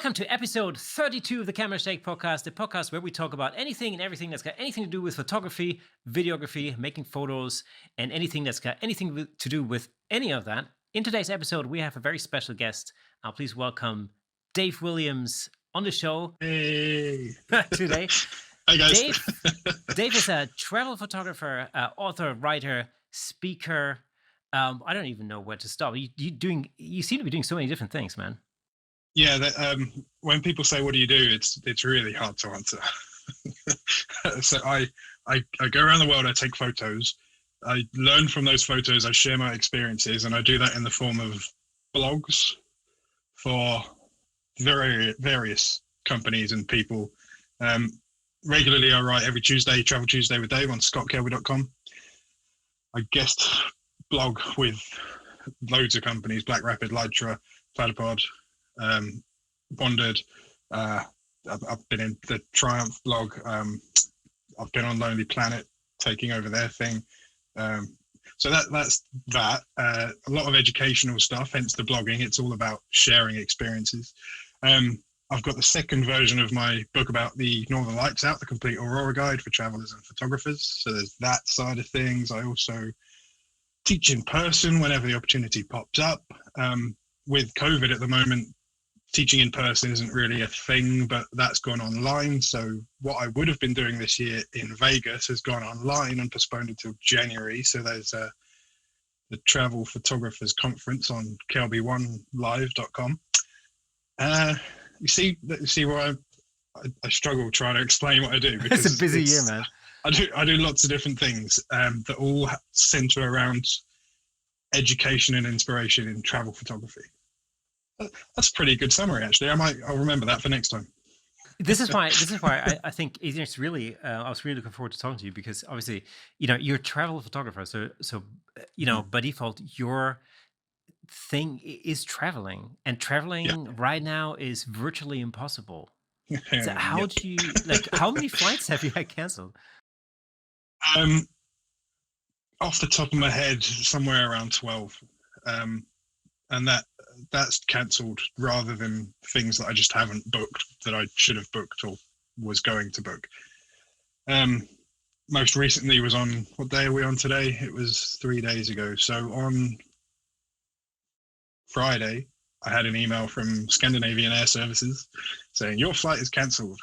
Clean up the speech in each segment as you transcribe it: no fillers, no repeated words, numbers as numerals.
Welcome to episode 32 of the Camera Shake podcast, the podcast where we talk about anything and everything that's got anything to do with photography, videography, making photos, and anything that's got anything to do with any of that. In today's episode, we have a very special guest. Please welcome Dave Williams on the show. Hey. Today. Hi, guys. Dave is a travel photographer, author, writer, speaker. I don't even know where to start. You seem to be doing so many different things, man. Yeah, when people say, what do you do? It's really hard to answer. So I go around the world, I take photos, I learn from those photos, I share my experiences, and I do that in the form of blogs for various companies and people. Regularly, I write every Tuesday, Travel Tuesday with Dave on scottkelby.com. I guest blog with loads of companies, Black Rapid, Lytra, Platypod, Wandered. I've been in the Triumph blog. I've been on Lonely Planet, taking over their thing. So that's that. A lot of educational stuff, hence the blogging. It's all about sharing experiences. I've got the second version of my book about the Northern Lights out, the Complete Aurora Guide for travelers and photographers. So there's that side of things. I also teach in person whenever the opportunity pops up. With COVID at the moment, teaching in person isn't really a thing, but that's gone online. So what I would have been doing this year in Vegas has gone online and postponed until January. So there's the Travel Photographers Conference on kelby1live.com. You see where I struggle trying to explain what I do. Because it's a busy year, man. I do lots of different things that all center around education and inspiration in travel photography. That's a pretty good summary, actually. I'll remember that for next time. This is why I think it's really. I was really looking forward to talking to you because obviously, you're a travel photographer. So by default, your thing is traveling, and traveling right now is virtually impossible. So how do you how many flights have you had canceled? Off the top of my head, somewhere around 12, and that's cancelled rather than things that I just haven't booked that I should have booked or was going to book. Most recently was on, what day are we on today? It was 3 days ago. So on Friday, I had an email from Scandinavian Air Services saying, your flight is cancelled.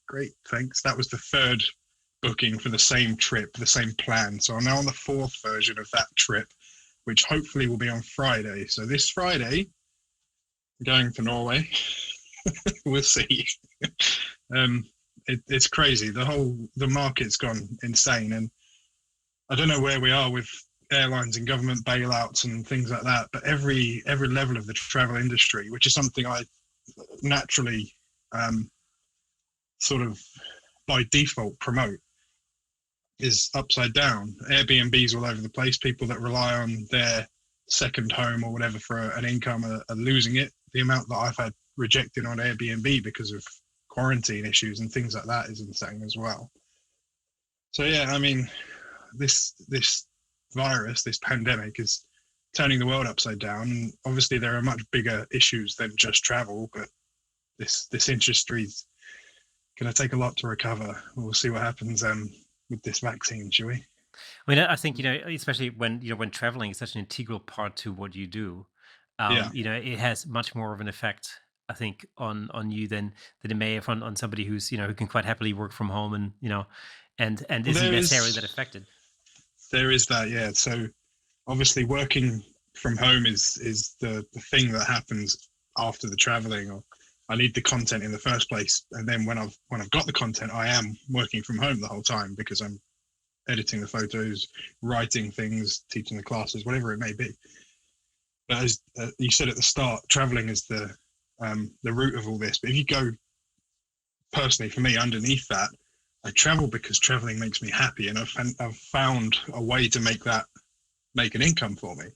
Great, thanks. That was the third booking for the same trip, the same plan. So I'm now on the fourth version of that trip, which hopefully will be on Friday. So this Friday, going to Norway. We'll see. It's crazy. The market's gone insane, and I don't know where we are with airlines and government bailouts and things like that. But every level of the travel industry, which is something I naturally sort of by default promote, is upside down. Airbnbs all over the place. People that rely on their second home or whatever for an income are losing it. The amount that I've had rejected on Airbnb because of quarantine issues and things like that is insane as well. So yeah, I mean, this virus, this pandemic is turning the world upside down. And obviously there are much bigger issues than just travel, but this industry is going to take a lot to recover. We'll see what happens with this vaccine, shall we? I mean, I think, especially when traveling is such an integral part to what you do, it has much more of an effect, I think, on you than it may have on somebody who's, who can quite happily work from home and isn't necessarily that affected. There is that, yeah. So obviously working from home is the thing that happens after the traveling, or I need the content in the first place. And then when I've got the content, I am working from home the whole time because I'm editing the photos, writing things, teaching the classes, whatever it may be. But as you said at the start, traveling is the root of all this. But if you go personally, for me, underneath that, I travel because traveling makes me happy, and I've found a way to make an income for me.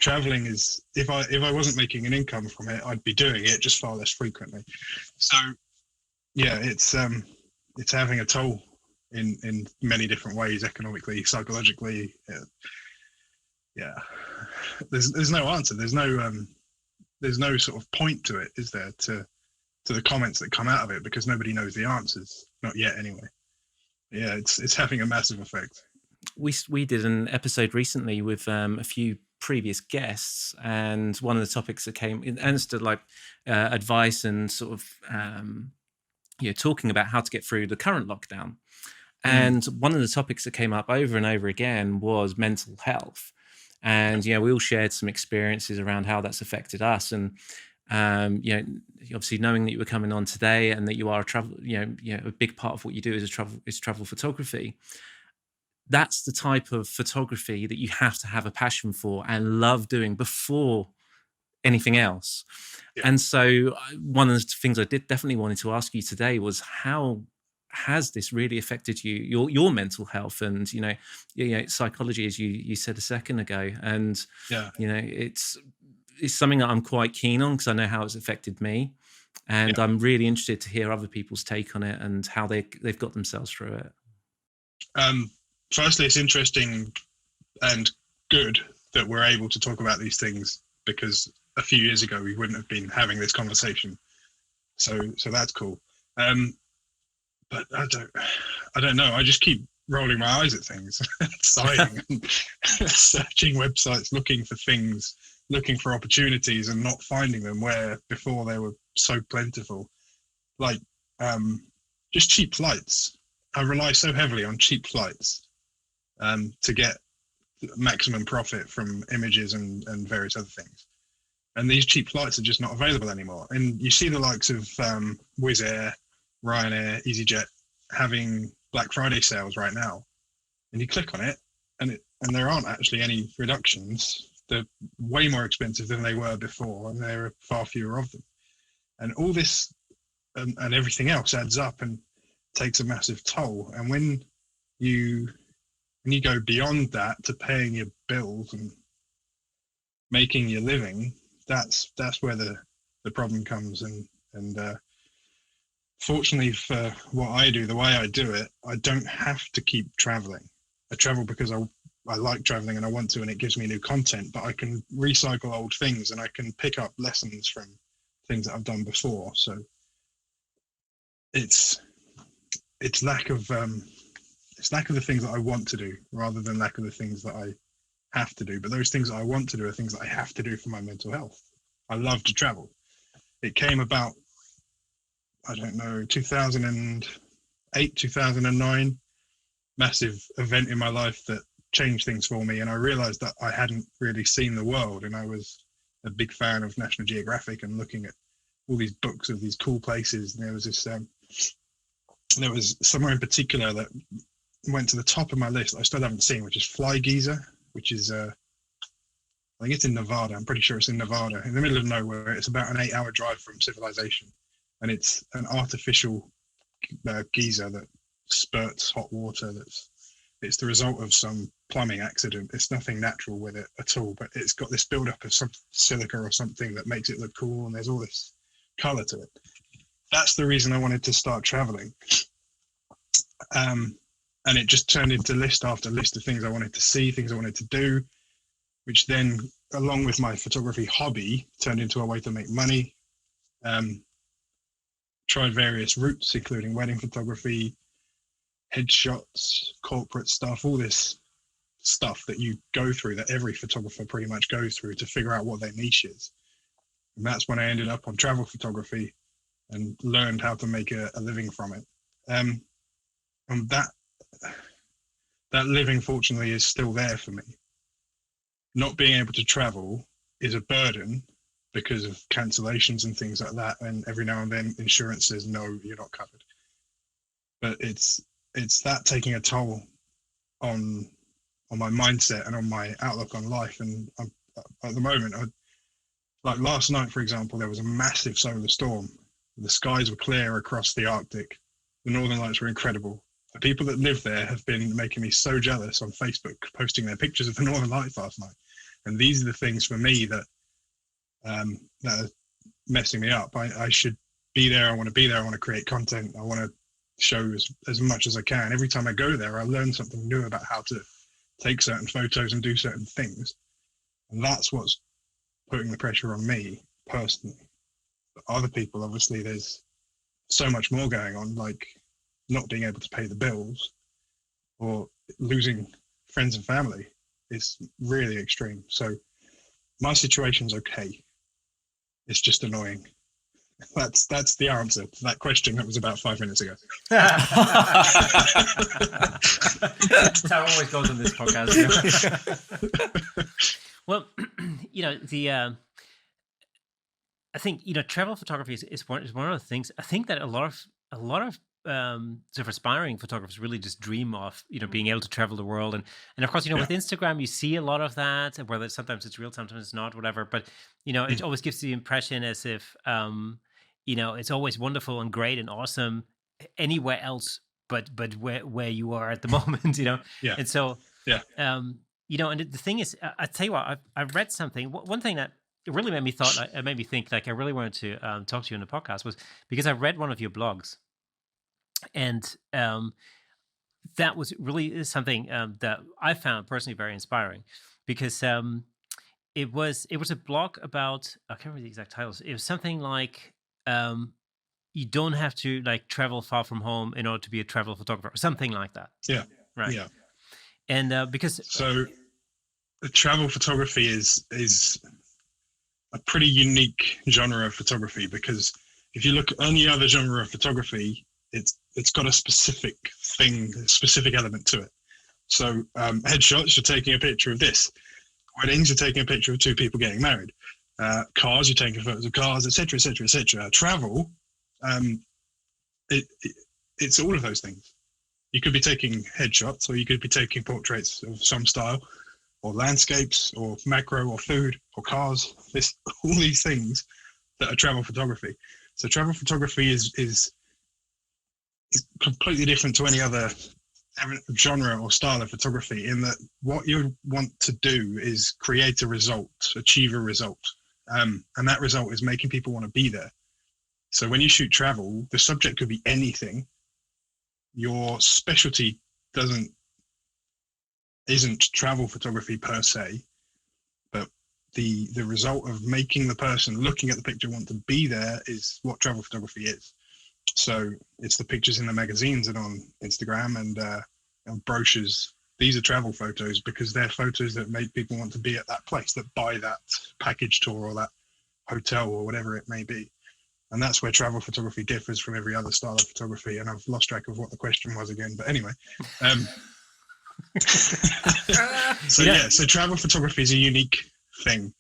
Traveling is, if I wasn't making an income from it, I'd be doing it just far less frequently. So yeah, it's having a toll in many different ways, economically, psychologically. Yeah. There's no answer. There's no sort of point to it, is there, to to the comments that come out of it, because nobody knows the answers, not yet anyway. Yeah, it's having a massive effect. We did an episode recently with a few previous guests, and one of the topics that came in answered like advice and sort of talking about how to get through the current lockdown. And one of the topics that came up over and over again was mental health. And we all shared some experiences around how that's affected us. And obviously knowing that you were coming on today and that you are a travel, a big part of what you do is travel photography. That's the type of photography that you have to have a passion for and love doing before anything else. Yeah. And so one of the things I definitely wanted to ask you today was, how has this really affected your mental health and psychology, as you said a second ago? And it's something that I'm quite keen on, because I know how it's affected me, and I'm really interested to hear other people's take on it and how they've got themselves through it. Firstly, it's interesting and good that we're able to talk about these things, because a few years ago we wouldn't have been having this conversation. So that's cool. But I don't know. I just keep rolling my eyes at things, sighing, and searching websites, looking for things, looking for opportunities, and not finding them where before they were so plentiful. Like just cheap flights. I rely so heavily on cheap flights to get maximum profit from images and various other things. And these cheap flights are just not available anymore. And you see the likes of Wizz Air, Ryanair, EasyJet having Black Friday sales right now. And you click on it, and there aren't actually any reductions. They're way more expensive than they were before, and there are far fewer of them. And all this and everything else adds up and takes a massive toll. And when you go beyond that to paying your bills and making your living, that's where the problem comes. And fortunately for what I do, the way I do it, I don't have to keep traveling. I travel because I like traveling and I want to, and it gives me new content, but I can recycle old things and I can pick up lessons from things that I've done before. So it's lack of the things that I want to do rather than lack of the things that I have to do. But those things that I want to do are things that I have to do for my mental health. I love to travel. It came about, I don't know, 2008, 2009, massive event in my life that changed things for me. And I realized that I hadn't really seen the world. And I was a big fan of National Geographic and looking at all these books of these cool places. And there was this, there was somewhere in particular that went to the top of my list I still haven't seen, which is Fly Giza, which is I think it's in Nevada. I'm pretty sure it's in Nevada, in the middle of nowhere. It's about an 8-hour drive from civilization, and it's an artificial geyser that spurts hot water. It's the result of some plumbing accident. It's nothing natural with it at all, but it's got this buildup of some silica or something that makes it look cool, and there's all this color to it. That's the reason I wanted to start traveling. And it just turned into list after list of things I wanted to see, things I wanted to do, which then, along with my photography hobby, turned into a way to make money. Tried various routes, including wedding photography, headshots, corporate stuff, all this stuff that you go through, that every photographer pretty much goes through to figure out what their niche is. And that's when I ended up on travel photography and learned how to make a living from it. And that living, fortunately, is still there for me. Not being able to travel is a burden because of cancellations and things like that. And every now and then insurance says, no, you're not covered. But it's that taking a toll on my mindset and on my outlook on life. And at the moment, like last night, for example, there was a massive solar storm. The skies were clear across the Arctic. The northern lights were incredible. The people that live there have been making me so jealous on Facebook, posting their pictures of the northern lights last night. And these are the things for me that are messing me up. I should be there. I want to be there. I want to create content. I want to show as much as I can. Every time I go there, I learn something new about how to take certain photos and do certain things. And that's what's putting the pressure on me personally. other people, obviously, there's so much more going on, like not being able to pay the bills or losing friends and family is really extreme. So my situation's okay. It's just annoying. That's the answer to that question that was about 5 minutes ago. That's how it always goes on this podcast. Well, I think travel photography is one of the things. I think that a lot of sort of aspiring photographers really just dream of being able to travel the world, and of course with Instagram you see a lot of that, and whether sometimes it's real, sometimes it's not, whatever. But it always gives the impression as if it's always wonderful and great and awesome anywhere else, but where you are at the moment, Yeah. And so and the thing is, I tell you what, I've read something. One thing that it really made me think, like I really wanted to talk to you on the podcast, was because I read one of your blogs, and that was really something that I found personally very inspiring, because it was a blog about, I can't remember the exact titles. It was something like you don't have to like travel far from home in order to be a travel photographer, or something like that. Yeah. Right. Yeah. And because travel photography is a pretty unique genre of photography, because if you look at any other genre of photography, it's got a specific thing, a specific element to it. So headshots, you're taking a picture of this. Weddings, you're taking a picture of two people getting married. Cars, you're taking photos of cars, etc., etc., etc. Travel, it's all of those things. You could be taking headshots, or you could be taking portraits of some style, or landscapes, or macro, or food, or cars. All these things that are travel photography. So travel photography is completely different to any other genre or style of photography, in that what you want to do is create a result, achieve a result. And that result is making people want to be there. So when you shoot travel, the subject could be anything. Your specialty isn't travel photography per se, but the result of making the person looking at the picture want to be there is what travel photography is. So it's the pictures in the magazines and on Instagram and brochures. These are travel photos because they're photos that make people want to be at that place, that buy that package tour or that hotel or whatever it may be. And that's where travel photography differs from every other style of photography. And I've lost track of what the question was again, but anyway. So travel photography is a unique thing.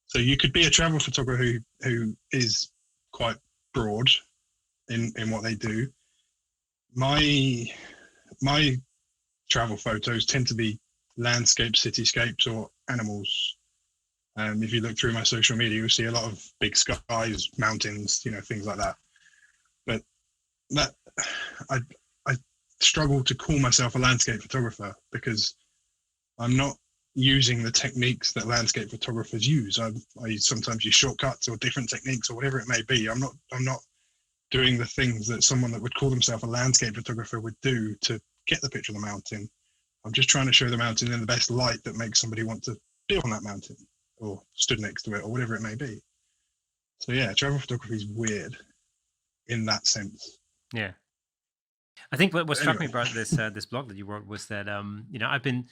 So you could be a travel photographer who is quite broad in what they do. My travel photos tend to be landscapes, cityscapes, or animals. If you look through my social media, you'll see a lot of big skies, mountains, things like that. But I struggle to call myself a landscape photographer, because I'm not using the techniques that landscape photographers use. I sometimes use shortcuts or different techniques or whatever it may be. I'm not doing the things that someone that would call themselves a landscape photographer would do to get the picture of the mountain. I'm just trying to show the mountain in the best light that makes somebody want to be on that mountain or stood next to it or whatever it may be. So yeah, travel photography is weird in that sense. Yeah. I think what struck me about this blog that you wrote was that I've been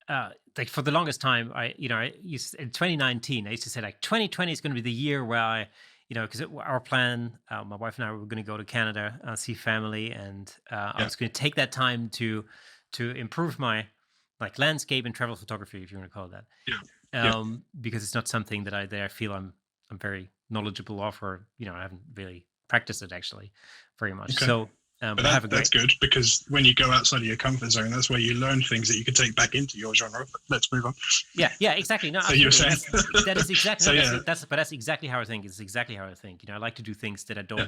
like for the longest time, I used in 2019, I used to say like 2020 is going to be the year where I because our plan, my wife and I were going to go to Canada, see family, and I was going to take that time to improve my like landscape and travel photography, if you want to call it that. Because it's not something that I feel I'm very knowledgeable of, or I haven't really practiced it actually very much. Okay. So. But that's good, because when you go outside of your comfort zone, that's where you learn things that you can take back into your genre. But let's move on. Yeah, exactly. No, so you're saying that is exactly. So that's exactly how I think. It's exactly how I think. I like to do things that I don't. Yeah.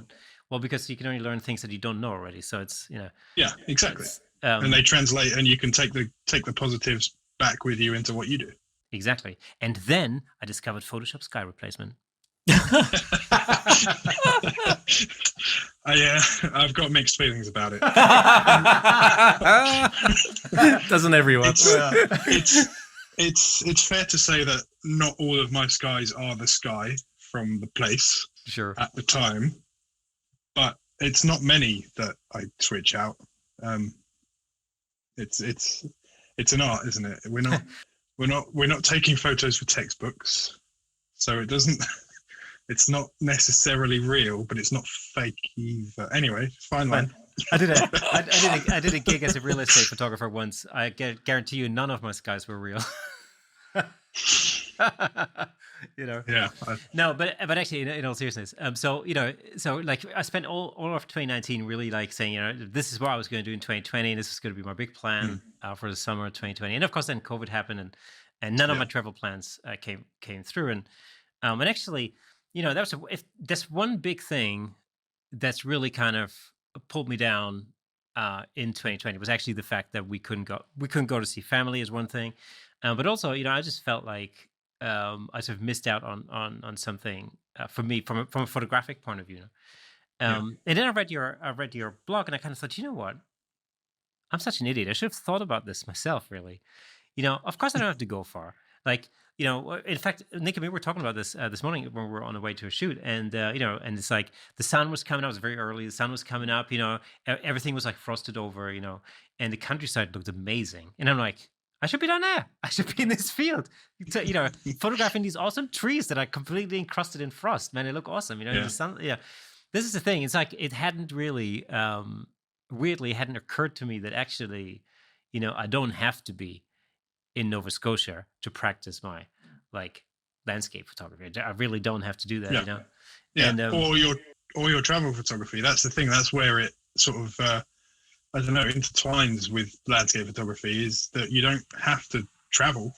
Well, because you can only learn things that you don't know already. So it's Yeah, exactly. And they translate, and you can take the positives back with you into what you do. Exactly. And then I discovered Photoshop sky replacement. I've got mixed feelings about it. Doesn't everyone? It's fair to say that not all of my skies are the sky from the place. Sure. at the time, but it's not many that I switch out. It's an art, isn't it? We're not taking photos for textbooks, so it doesn't. It's not necessarily real, but it's not fake either. Anyway, fine line. I did a gig as a real estate photographer once. I guarantee you, none of my skies were real. You know. Yeah. No, but actually, in all seriousness, so like I spent all of 2019 really like saying, this is what I was going to do in 2020, and this is going to be my big plan for the summer of 2020. And of course, then COVID happened, and none of my travel plans came through. And actually, that was if that's one big thing that's really kind of pulled me down in 2020 was actually the fact that we couldn't go to see family is one thing, but also I just felt like I sort of missed out on something for me from a photographic point of view. And then I read your blog, and I kind of thought, you know what, I'm such an idiot. I should have thought about this myself. Really, of course I don't have to go far. Like, in fact, Nick and me were talking about this this morning when we were on the way to a shoot, and and it's like the sun was coming out. It was very early. The sun was coming up. Everything was like frosted over. And the countryside looked amazing. And I'm like, I should be down there. I should be in this field, photographing these awesome trees that are completely encrusted in frost. Man, they look awesome. The sun. Yeah, this is the thing. It's like it hadn't really, weirdly, hadn't occurred to me that actually, I don't have to be in Nova Scotia to practice my landscape photography. I really don't have to do that, Yeah, and, or your travel photography. That's the thing. That's where it sort of I don't know, intertwines with landscape photography, is that you don't have to travel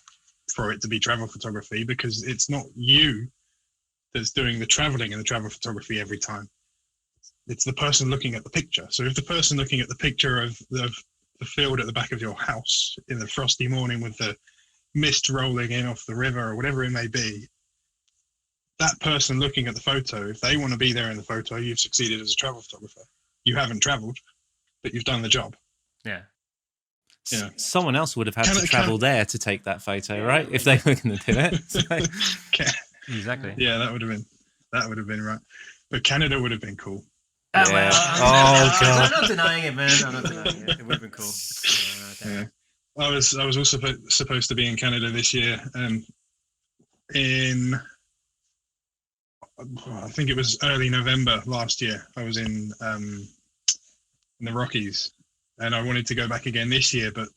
for it to be travel photography, because it's not you that's doing the traveling in the travel photography every time. It's the person looking at the picture. So if the person looking at the picture of the field at the back of your house in the frosty morning with the mist rolling in off the river or whatever it may be, that person looking at the photo, if they want to be there in the photo, you've succeeded as a travel photographer. You haven't traveled, but you've done the job. Yeah. Someone else would have had to travel there to take that photo, right? If they were going to do it. So. Exactly. Yeah, that would have been right. But Canada would have been cool. Yeah. Well, God. I'm not denying it, man. I'm not denying it. It would have been cool. Yeah. I was also supposed to be in Canada this year, in I think it was early November last year. I was in the Rockies, and I wanted to go back again this year, but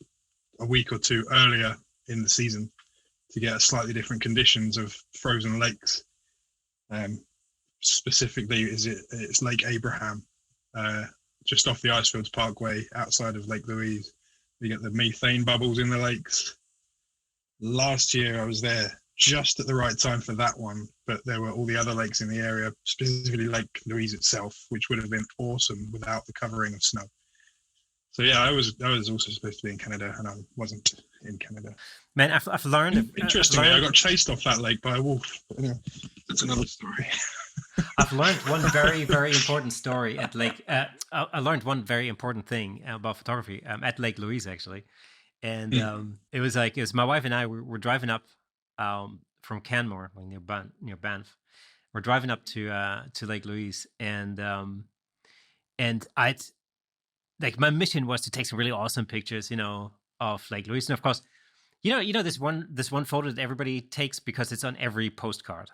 a week or two earlier in the season to get slightly different conditions of frozen lakes. Specifically, it's Lake Abraham, just off the Icefields Parkway outside of Lake Louise. You get the methane bubbles in the lakes. Last year I was there just at the right time for that one, but there were all the other lakes in the area, specifically Lake Louise itself, which would have been awesome without the covering of snow. So yeah, I was also supposed to be in Canada, and I wasn't in Canada. Man, I've learned. Interestingly, I got chased off that lake by a wolf. But anyway, that's another story. I've learned one very, very important story at Lake. I learned one very important thing about photography at Lake Louise, actually, and it was my wife and I were driving up from Canmore, near Banff. We're driving up to Lake Louise, and I'd my mission was to take some really awesome pictures, of Lake Louise, and of course, this one photo that everybody takes because it's on every postcard.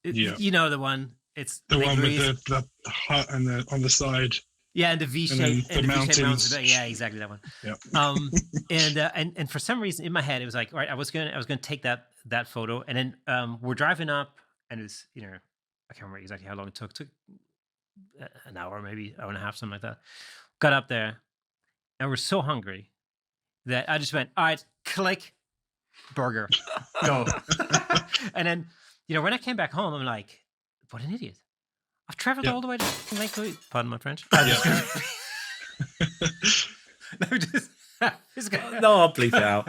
Yeah. The one. It's the Lake one Louise. with the hut and on the side. Yeah, and the V-shape, and the mountains. Yeah, exactly that one. Yeah. And for some reason in my head it was like, all right, I was going to take that photo, and then we're driving up, and it was I can't remember exactly how long it took. It took an hour, maybe hour and a half, something like that. Got up there, and we're so hungry that I just went, all right, click, burger, go. And then when I came back home, I'm like, what an idiot. I've traveled all the way to Lake Louise. Pardon my French. No, I'll bleep it out.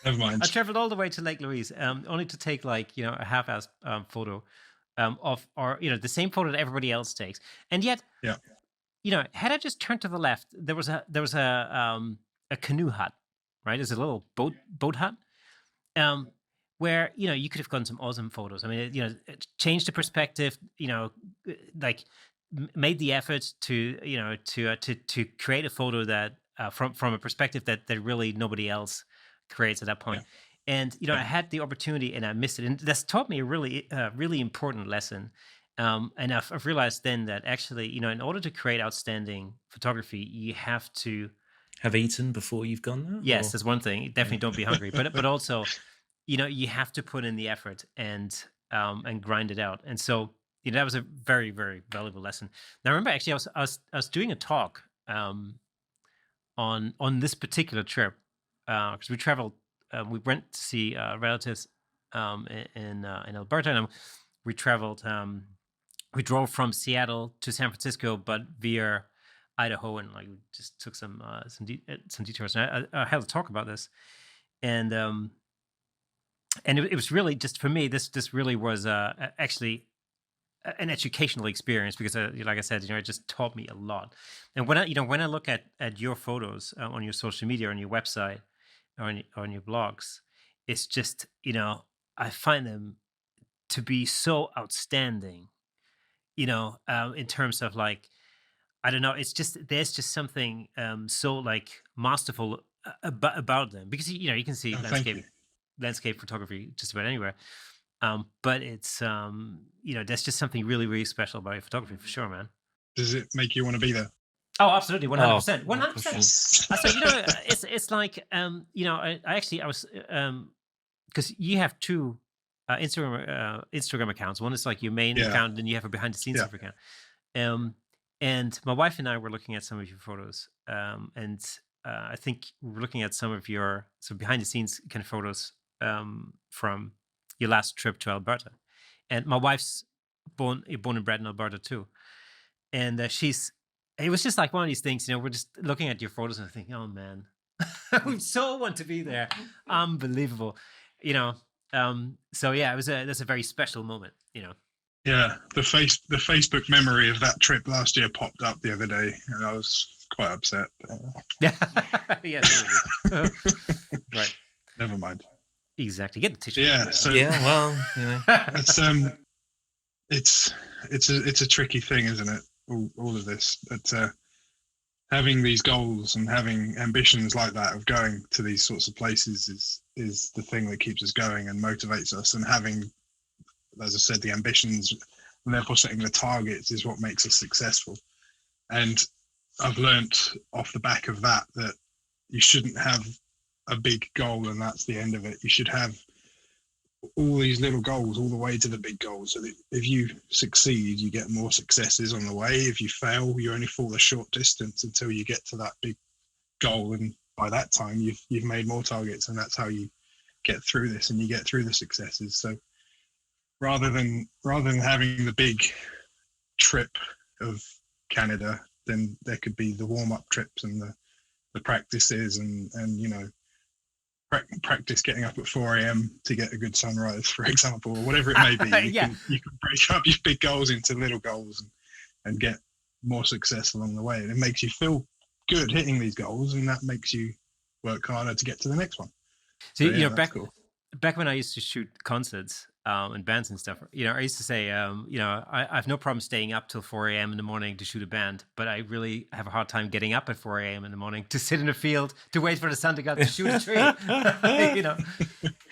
Never mind. I traveled all the way to Lake Louise, only to take a half-ass photo of, or the same photo that everybody else takes, and yet, had I just turned to the left, there was a canoe hut, right? There's a little boat hut. where you could have gotten some awesome photos. I mean, it changed the perspective. Like made the effort to to create a photo that from a perspective that really nobody else creates at that Yeah. point. And I Yeah. had the opportunity and I missed it, and that's taught me a really important lesson. And I've realized then that actually, in order to create outstanding photography, you have to. Have eaten before you've gone there? Yes, Or that's one thing. Definitely don't be hungry, but also, you have to put in the effort and grind it out. And so, that was a very, very valuable lesson. Now, I remember actually, I was doing a talk on this particular trip because we traveled. We went to see relatives in Alberta, and we traveled. We drove from Seattle to San Francisco, but via Idaho, and like we just took some detours. And I had to talk about this, and it was really just for me. This really was actually an educational experience because, like I said, it just taught me a lot. And when I look at your photos on your social media, on your website, or on your blogs, it's just I find them to be so outstanding. In terms of like I don't know, it's just there's just something so like masterful about them because you can see Oh, thank you. landscape photography just about anywhere. But it's there's just something really, really special about your photography for sure, man. Does it make you want to be there? Oh, absolutely, 100%, Oh, 100%. Yes. So it's like I was because you have two Instagram accounts. One is like your main Yeah. account, and then you have a behind the scenes Yeah. account. And my wife and I were looking at some of your photos, and I think we were looking at some of your behind the scenes kind of photos from your last trip to Alberta. And my wife's born and bred in Alberta too, and it was just like one of these things. We're just looking at your photos and thinking, oh man, we so want to be there, unbelievable. So yeah, that's a very special moment. Yeah, the Facebook memory of that trip last year popped up the other day, and I was quite upset. Yeah, yeah, right, Never mind. exactly. Get the tissue. Yeah, so yeah, well, it's a tricky thing, isn't it? All of this, but having these goals and having ambitions like that of going to these sorts of places is the thing that keeps us going and motivates us. And having, as I said, the ambitions and therefore setting the targets is what makes us successful. And I've learnt off the back of that you shouldn't have a big goal and that's the end of it. You should have all these little goals all the way to the big goal, so that if you succeed, you get more successes on the way. If you fail, you only fall a short distance until you get to that big goal, and by that time you've made more targets, and that's how you get through this and you get through the successes. So rather than having the big trip of Canada, then there could be the warm-up trips and the practices and practice getting up at 4 a.m. to get a good sunrise, for example, or whatever it may be. You can break up your big goals into little goals and get more success along the way. And it makes you feel good hitting these goals, and that makes you work harder to get to the next one. So, that's cool. back when I used to shoot concerts and bands and stuff, I used to say, I have no problem staying up till 4 a.m. in the morning to shoot a band, but I really have a hard time getting up at 4 a.m. in the morning to sit in a field to wait for the sun to go up to shoot a tree.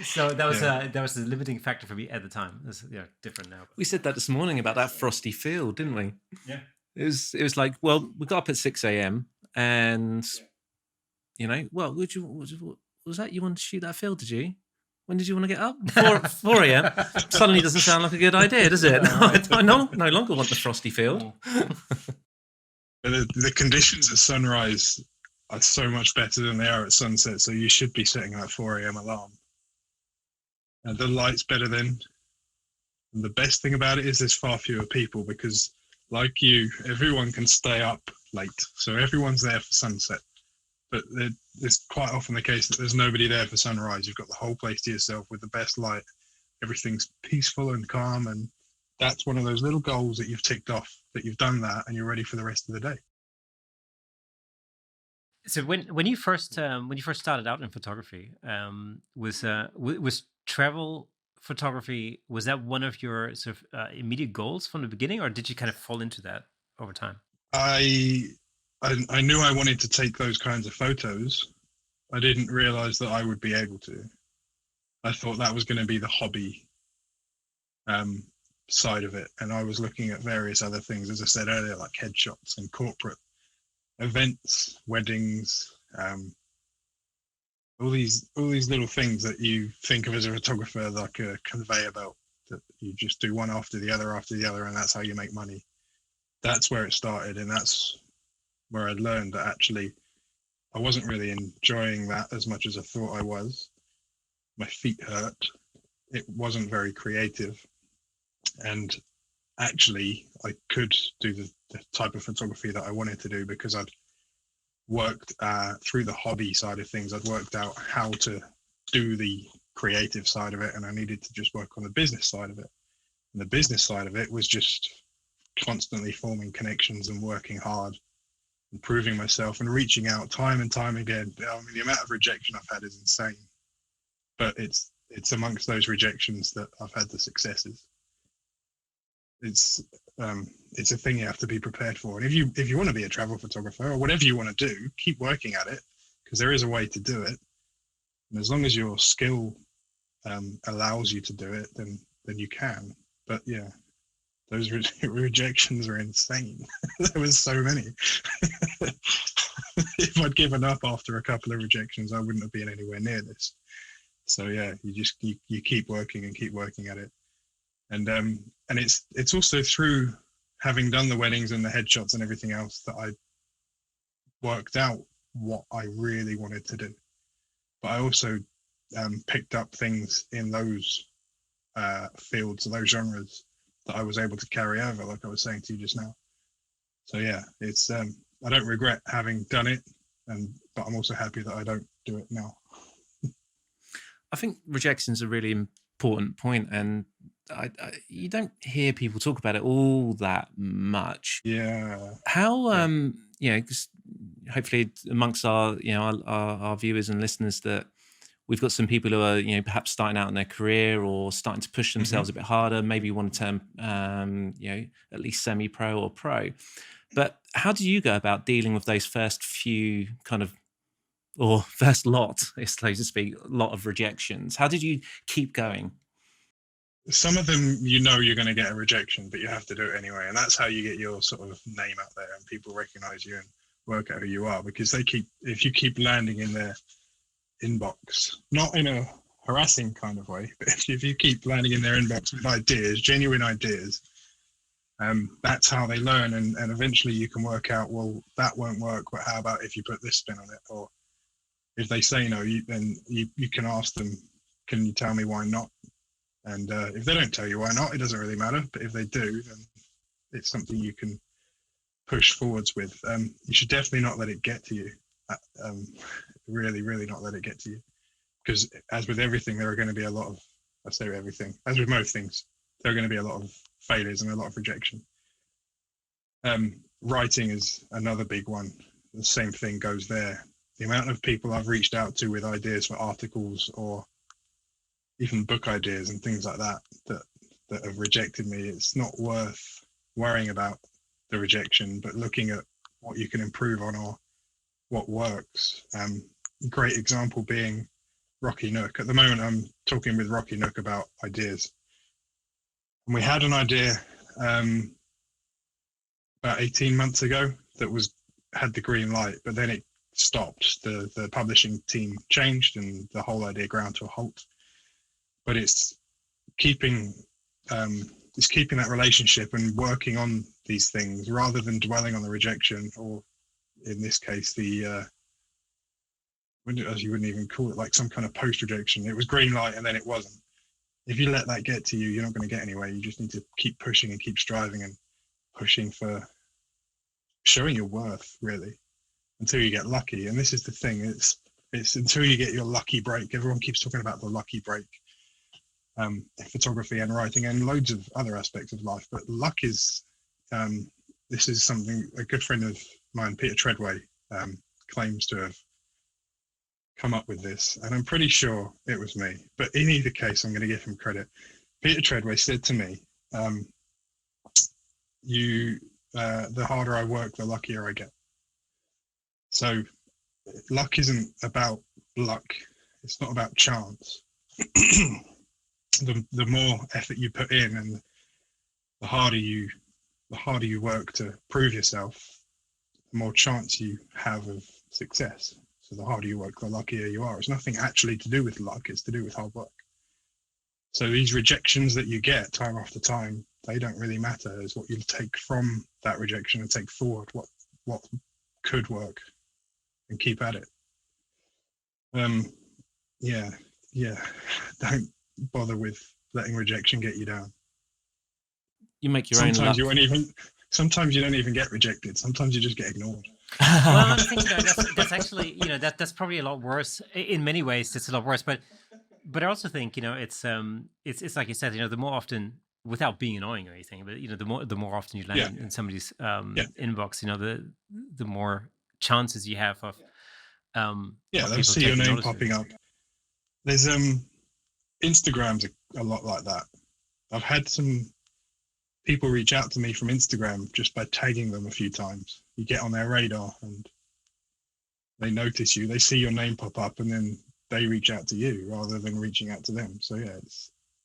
So that was a limiting factor for me at the time. It's different now. we said that this morning about that frosty field, didn't we? Yeah. It was like, well, we got up at 6 a.m. and well, was that you wanted to shoot that field? Did you? When did you want to get up? 4 a.m. Suddenly doesn't sound like a good idea, does it? I no longer want the frosty field. But the conditions at sunrise are so much better than they are at sunset, so you should be setting that 4 a.m. alarm. And the light's better then. And the best thing about it is there's far fewer people because, like you, everyone can stay up late. So everyone's there for sunset. But it's quite often the case that there's nobody there for sunrise. You've got the whole place to yourself with the best light. Everything's peaceful and calm, and that's one of those little goals that you've ticked off, that you've done that and you're ready for the rest of the day. So when you first started out in photography, was travel photography, was that one of your sort of immediate goals from the beginning, or did you kind of fall into that over time? I, I knew I wanted to take those kinds of photos. I didn't realize that I would be able to. I thought that was going to be the hobby um, side of it, and I was looking at various other things, as I said earlier, like headshots and corporate events, weddings, all these little things that you think of as a photographer, like a conveyor belt that you just do one after the other, and that's how you make money. That's where it started, and that's where I learned that actually I wasn't really enjoying that as much as I thought I was. My feet hurt. It wasn't very creative, and actually I could do the type of photography that I wanted to do because I'd worked through the hobby side of things. I'd worked out how to do the creative side of it, and I needed to just work on the business side of it. And the business side of it was just constantly forming connections and working hard, improving myself and reaching out time and time again. I mean, the amount of rejection I've had is insane, but it's amongst those rejections that I've had the successes. It's a thing you have to be prepared for. And if you want to be a travel photographer or whatever you want to do, keep working at it, because there is a way to do it. And as long as your skill allows you to do it, then you can. But yeah, those rejections are insane. There was so many. If I'd given up after a couple of rejections, I wouldn't have been anywhere near this. So yeah, you keep working and keep working at it. And it's also through having done the weddings and the headshots and everything else that I worked out what I really wanted to do. But I also picked up things in those fields, those genres, that I was able to carry over, like I was saying to you just now. So yeah, it's I don't regret having done it, but I'm also happy that I don't do it now. I think rejection is a really important point, and you don't hear people talk about it all that much. Yeah. How you know, 'cause hopefully amongst our our viewers and listeners that we've got some people who are perhaps starting out in their career or starting to push themselves a bit harder. Maybe want to turn at least semi-pro or pro. But how do you go about dealing with those first few or first lot, so to speak, lot of rejections? How did you keep going? Some of them, you're going to get a rejection, but you have to do it anyway. And that's how you get your sort of name out there and people recognize you and work out who you are, because if you keep landing in their inbox, not in a harassing kind of way, but if you keep landing in their inbox with ideas, genuine ideas, that's how they learn. And eventually you can work out, well, that won't work, but how about if you put this spin on it? Or if they say no, then you can ask them, can you tell me why not? And if they don't tell you why not, it doesn't really matter. But if they do, then it's something you can push forwards with. You should definitely not let it get to you. Really, really not let it get to you. Because as with everything, there are going to be a lot of, I say everything, as with most things, there are going to be a lot of failures and a lot of rejection. Writing is another big one. The same thing goes there. The amount of people I've reached out to with ideas for articles or even book ideas and things like that have rejected me, it's not worth worrying about the rejection, but looking at what you can improve on or what works. Great example being Rocky Nook. At the moment, I'm talking with Rocky Nook about ideas. And we had an idea about 18 months ago that had the green light, but then it stopped. The publishing team changed and the whole idea ground to a halt. But it's keeping that relationship and working on these things rather than dwelling on the rejection, or in this case, as you wouldn't even call it, like some kind of post-rejection. It was green light and then it wasn't. If you let that get to you, you're not going to get anywhere. You just need to keep pushing and keep striving and pushing for showing your worth, really, until you get lucky. And this is the thing, it's until you get your lucky break. Everyone keeps talking about the lucky break. Photography and writing and loads of other aspects of life, but luck is this is something a good friend of mine, Peter Treadway, claims to have come up with this, and I'm pretty sure it was me. But in either case, I'm going to give him credit. Peter Treadway said to me, the harder I work, the luckier I get. So luck isn't about luck. It's not about chance. The more effort you put in, and the harder you work to prove yourself, the more chance you have of success. So the harder you work, the luckier you are. It's nothing actually to do with luck. It's to do with hard work. So these rejections that you get time after time, they don't really matter. It's what you take from that rejection and take forward what could work and keep at it. Don't bother with letting rejection get you down. You make your own luck. Sometimes you don't even get rejected. Sometimes you just get ignored. Well, I think that's actually, that's probably a lot worse in many ways. It's a lot worse, but I also think, it's like you said, the more often, without being annoying or anything, but the more often you land in somebody's inbox, the more chances you have of they'll see your name popping up. There's Instagram's a lot like that. I've had some people reach out to me from Instagram just by tagging them a few times. You get on their radar and they notice you, they see your name pop up, and then they reach out to you rather than reaching out to them. So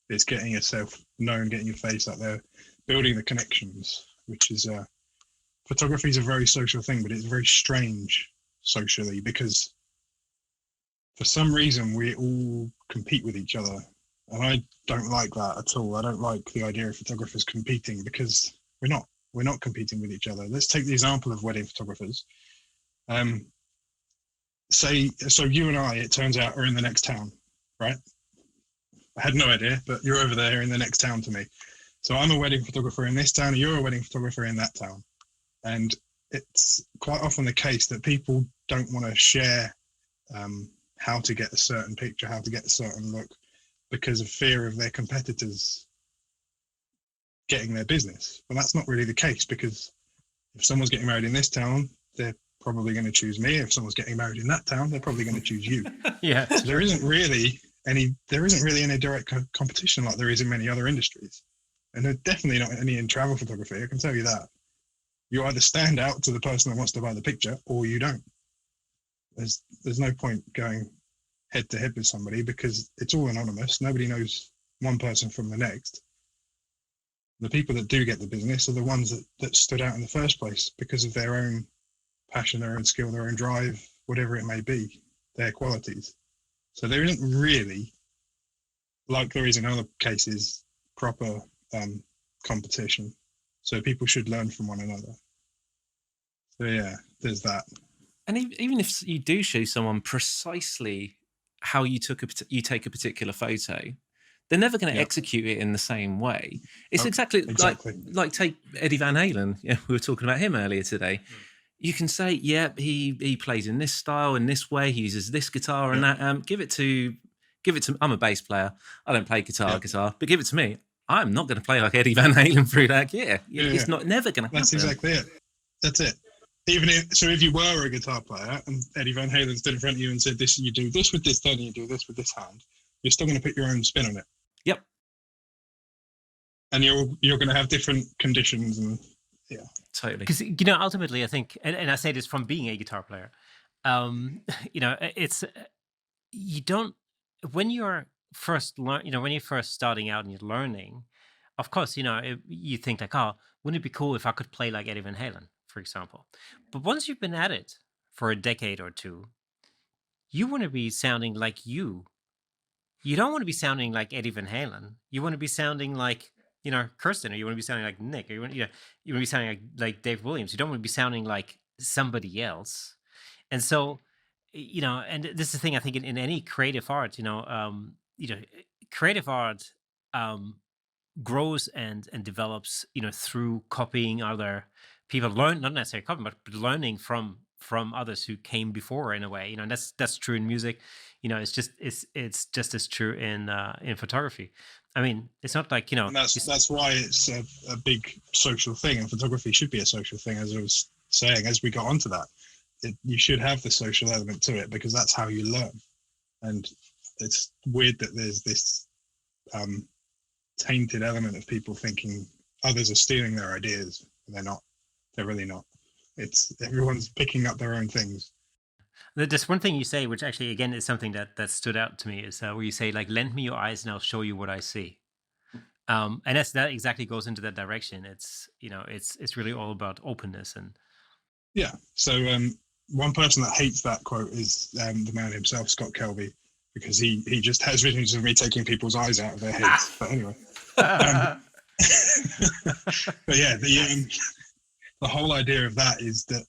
it's getting yourself known, getting your face out there, building the connections, which is photography is a very social thing, but it's very strange socially, because for some reason we all compete with each other, and I don't like that at all. I don't like the idea of photographers competing, because we're not competing with each other. Let's take the example of wedding photographers. So you and I, it turns out, are in the next town, right? I had no idea, but you're over there in the next town to me. So I'm a wedding photographer in this town, and you're a wedding photographer in that town. And it's quite often the case that people don't want to share how to get a certain picture, how to get a certain look, because of fear of their competitors getting their business. But that's not really the case, because if someone's getting married in this town, they're probably going to choose me. If someone's getting married in that town, they're probably going to choose you. Yeah. So there isn't really any direct competition like there is in many other industries, and there's definitely not any in travel photography. I can tell you that. You either stand out to the person that wants to buy the picture, or you don't. There's no point going head to head with somebody, because it's all anonymous. Nobody knows one person from the next. The people that do get the business are the ones that stood out in the first place because of their own passion, their own skill, their own drive, whatever it may be, their qualities. So there isn't really, like there is in other cases, proper competition. So people should learn from one another. So yeah, there's that. And even if you do show someone precisely how you take a particular photo, they're never going to execute it in the same way. It's exactly. Like take Eddie Van Halen. Yeah, we were talking about him earlier today. You can say, he plays in this style, in this way. He uses this guitar and that. Give it to. I'm a bass player. I don't play guitar, but give it to me. I'm not going to play like Eddie Van Halen through that gear. It's never going to happen. That's exactly it. That's it. If you were a guitar player and Eddie Van Halen stood in front of you and said, "This, you do this with this turn, and you do this with this hand," you're still going to put your own spin on it. Yep. And you're going to have different conditions, and totally. Because ultimately, I think, and I say this from being a guitar player, it's you don't when you're first when you're first starting out and you're learning, of course, you think like, oh, wouldn't it be cool if I could play like Eddie Van Halen, for example. But once you've been at it for a decade or two, you want to be sounding like you. You don't want to be sounding like Eddie Van Halen. You want to be sounding like, Kirsten, or you want to be sounding like Nick, or you want to be sounding like Dave Williams. You don't want to be sounding like somebody else. And so, and this is the thing, I think in any creative art, creative art grows and develops, through copying other people, not necessarily copying, but learning from others who came before, in a way, and that's true in music. It's just as true in photography. I mean, it's not like, and that's why it's a big social thing, and photography should be a social thing. As I was saying, as we got onto that, you should have the social element to it, because that's how you learn. And it's weird that there's this tainted element of people thinking others are stealing their ideas. They're not. They're really not. It's everyone's picking up their own things. There's one thing you say, which actually, again, is something that stood out to me, is where you say, like, lend me your eyes and I'll show you what I see. And that exactly goes into that direction. It's, it's really all about openness. And yeah. So one person that hates that quote is the man himself, Scott Kelby, because he just has visions of me taking people's eyes out of their heads. But anyway, but yeah, the whole idea of that is that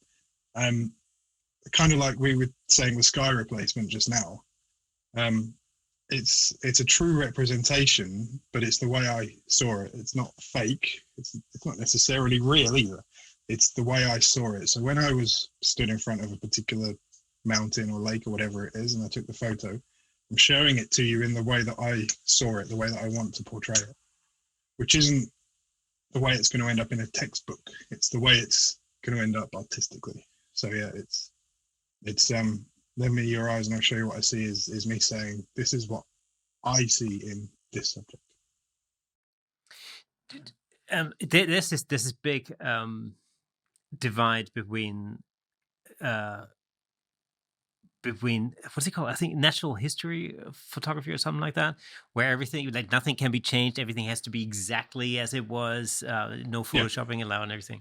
kind of like we were saying with sky replacement just now, it's a true representation, but it's the way I saw it. It's not fake. It's not necessarily real either. It's the way I saw it. So when I was stood in front of a particular mountain or lake or whatever it is, and I took the photo, I'm showing it to you in the way that I saw it, the way that I want to portray it, which isn't the way it's going to end up in a textbook. It's the way it's going to end up artistically. So yeah, it's lend me your eyes and I'll show you what I see is me saying, this is what I see in this subject. There's this big divide between what's it called? I think natural history photography or something like that, where everything, like, nothing can be changed. Everything has to be exactly as it was. No photoshopping allowed and everything.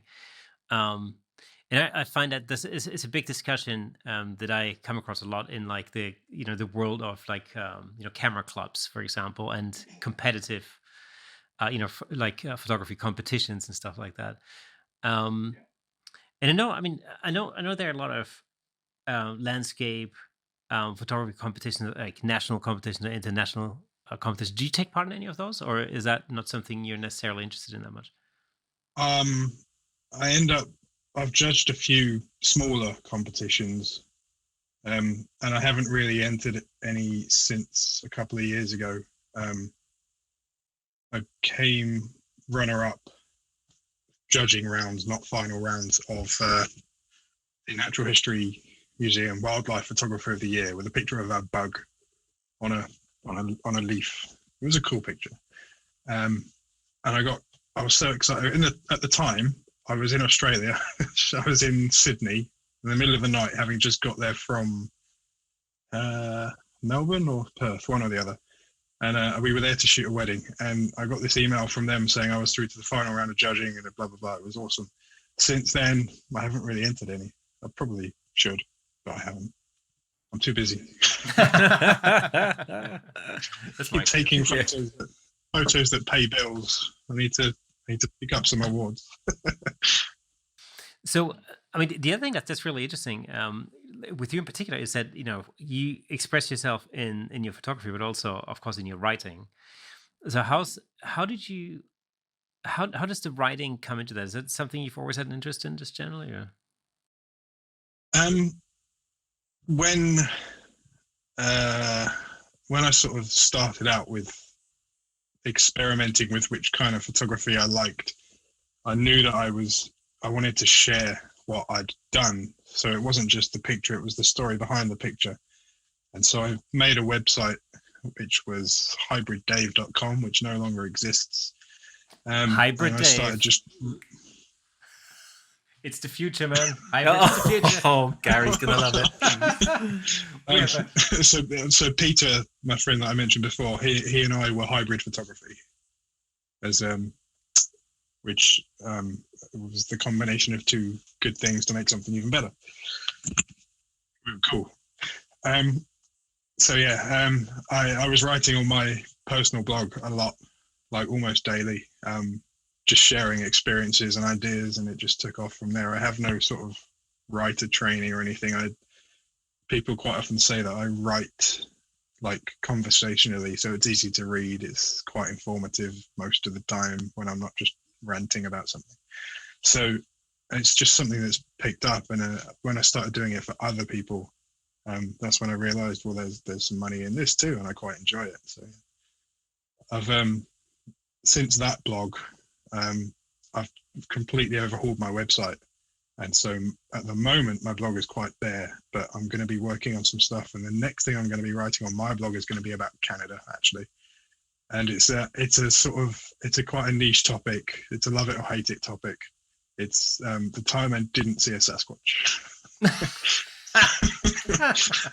And I find that this is a big discussion that I come across a lot in, like, the world of, like, camera clubs, for example, and competitive photography competitions and stuff like that. And I know there are a lot of landscape photography competitions, like national competitions, international competitions. Do you take part in any of those, or is that not something you're necessarily interested in that much? I've judged a few smaller competitions, and I haven't really entered any since a couple of years ago. I came runner-up judging rounds, not final rounds, of the Natural History Museum Wildlife Photographer of the Year, with a picture of a bug on a leaf. It was a cool picture, and I was so excited. At the time, I was in Australia. I was in Sydney in the middle of the night, having just got there from Melbourne or Perth, one or the other. And we were there to shoot a wedding. And I got this email from them saying I was through to the final round of judging and blah, blah, blah. It was awesome. Since then, I haven't really entered any. I probably should, but I haven't. I'm too busy. Keep taking photos that pay bills. I need to pick up some awards. So, I mean, the other thing that's really interesting with you in particular is that you express yourself in your photography, but also, of course, in your writing. So, how does the writing come into that? Is it something you've always had an interest in, just generally? Or? When I sort of started out with experimenting with which kind of photography I liked, I knew that I wanted to share what I'd done. So it wasn't just the picture, it was the story behind the picture. And so I made a website which was hybriddave.com, which no longer exists. Hybrid Dave. Started just... It's the future, man. It's the future. Oh, Gary's gonna love it. So Peter, my friend that I mentioned before, he and I were hybrid photography, which was the combination of two good things to make something even better. Cool. So yeah, I was writing on my personal blog a lot, like almost daily, just sharing experiences and ideas, and it just took off from there. I have no sort of writer training or anything. People quite often say that I write like conversationally, so it's easy to read. It's quite informative most of the time when I'm not just ranting about something. So it's just something that's picked up, and when I started doing it for other people, that's when I realized, well, there's some money in this too, and I quite enjoy it. So I've since that blog, I've completely overhauled my website, And so at the moment, my blog is quite bare, but I'm going to be working on some stuff. And the next thing I'm going to be writing on my blog is going to be about Canada, actually. And it's a quite a niche topic. It's a love it or hate it topic. It's the time I didn't see a Sasquatch.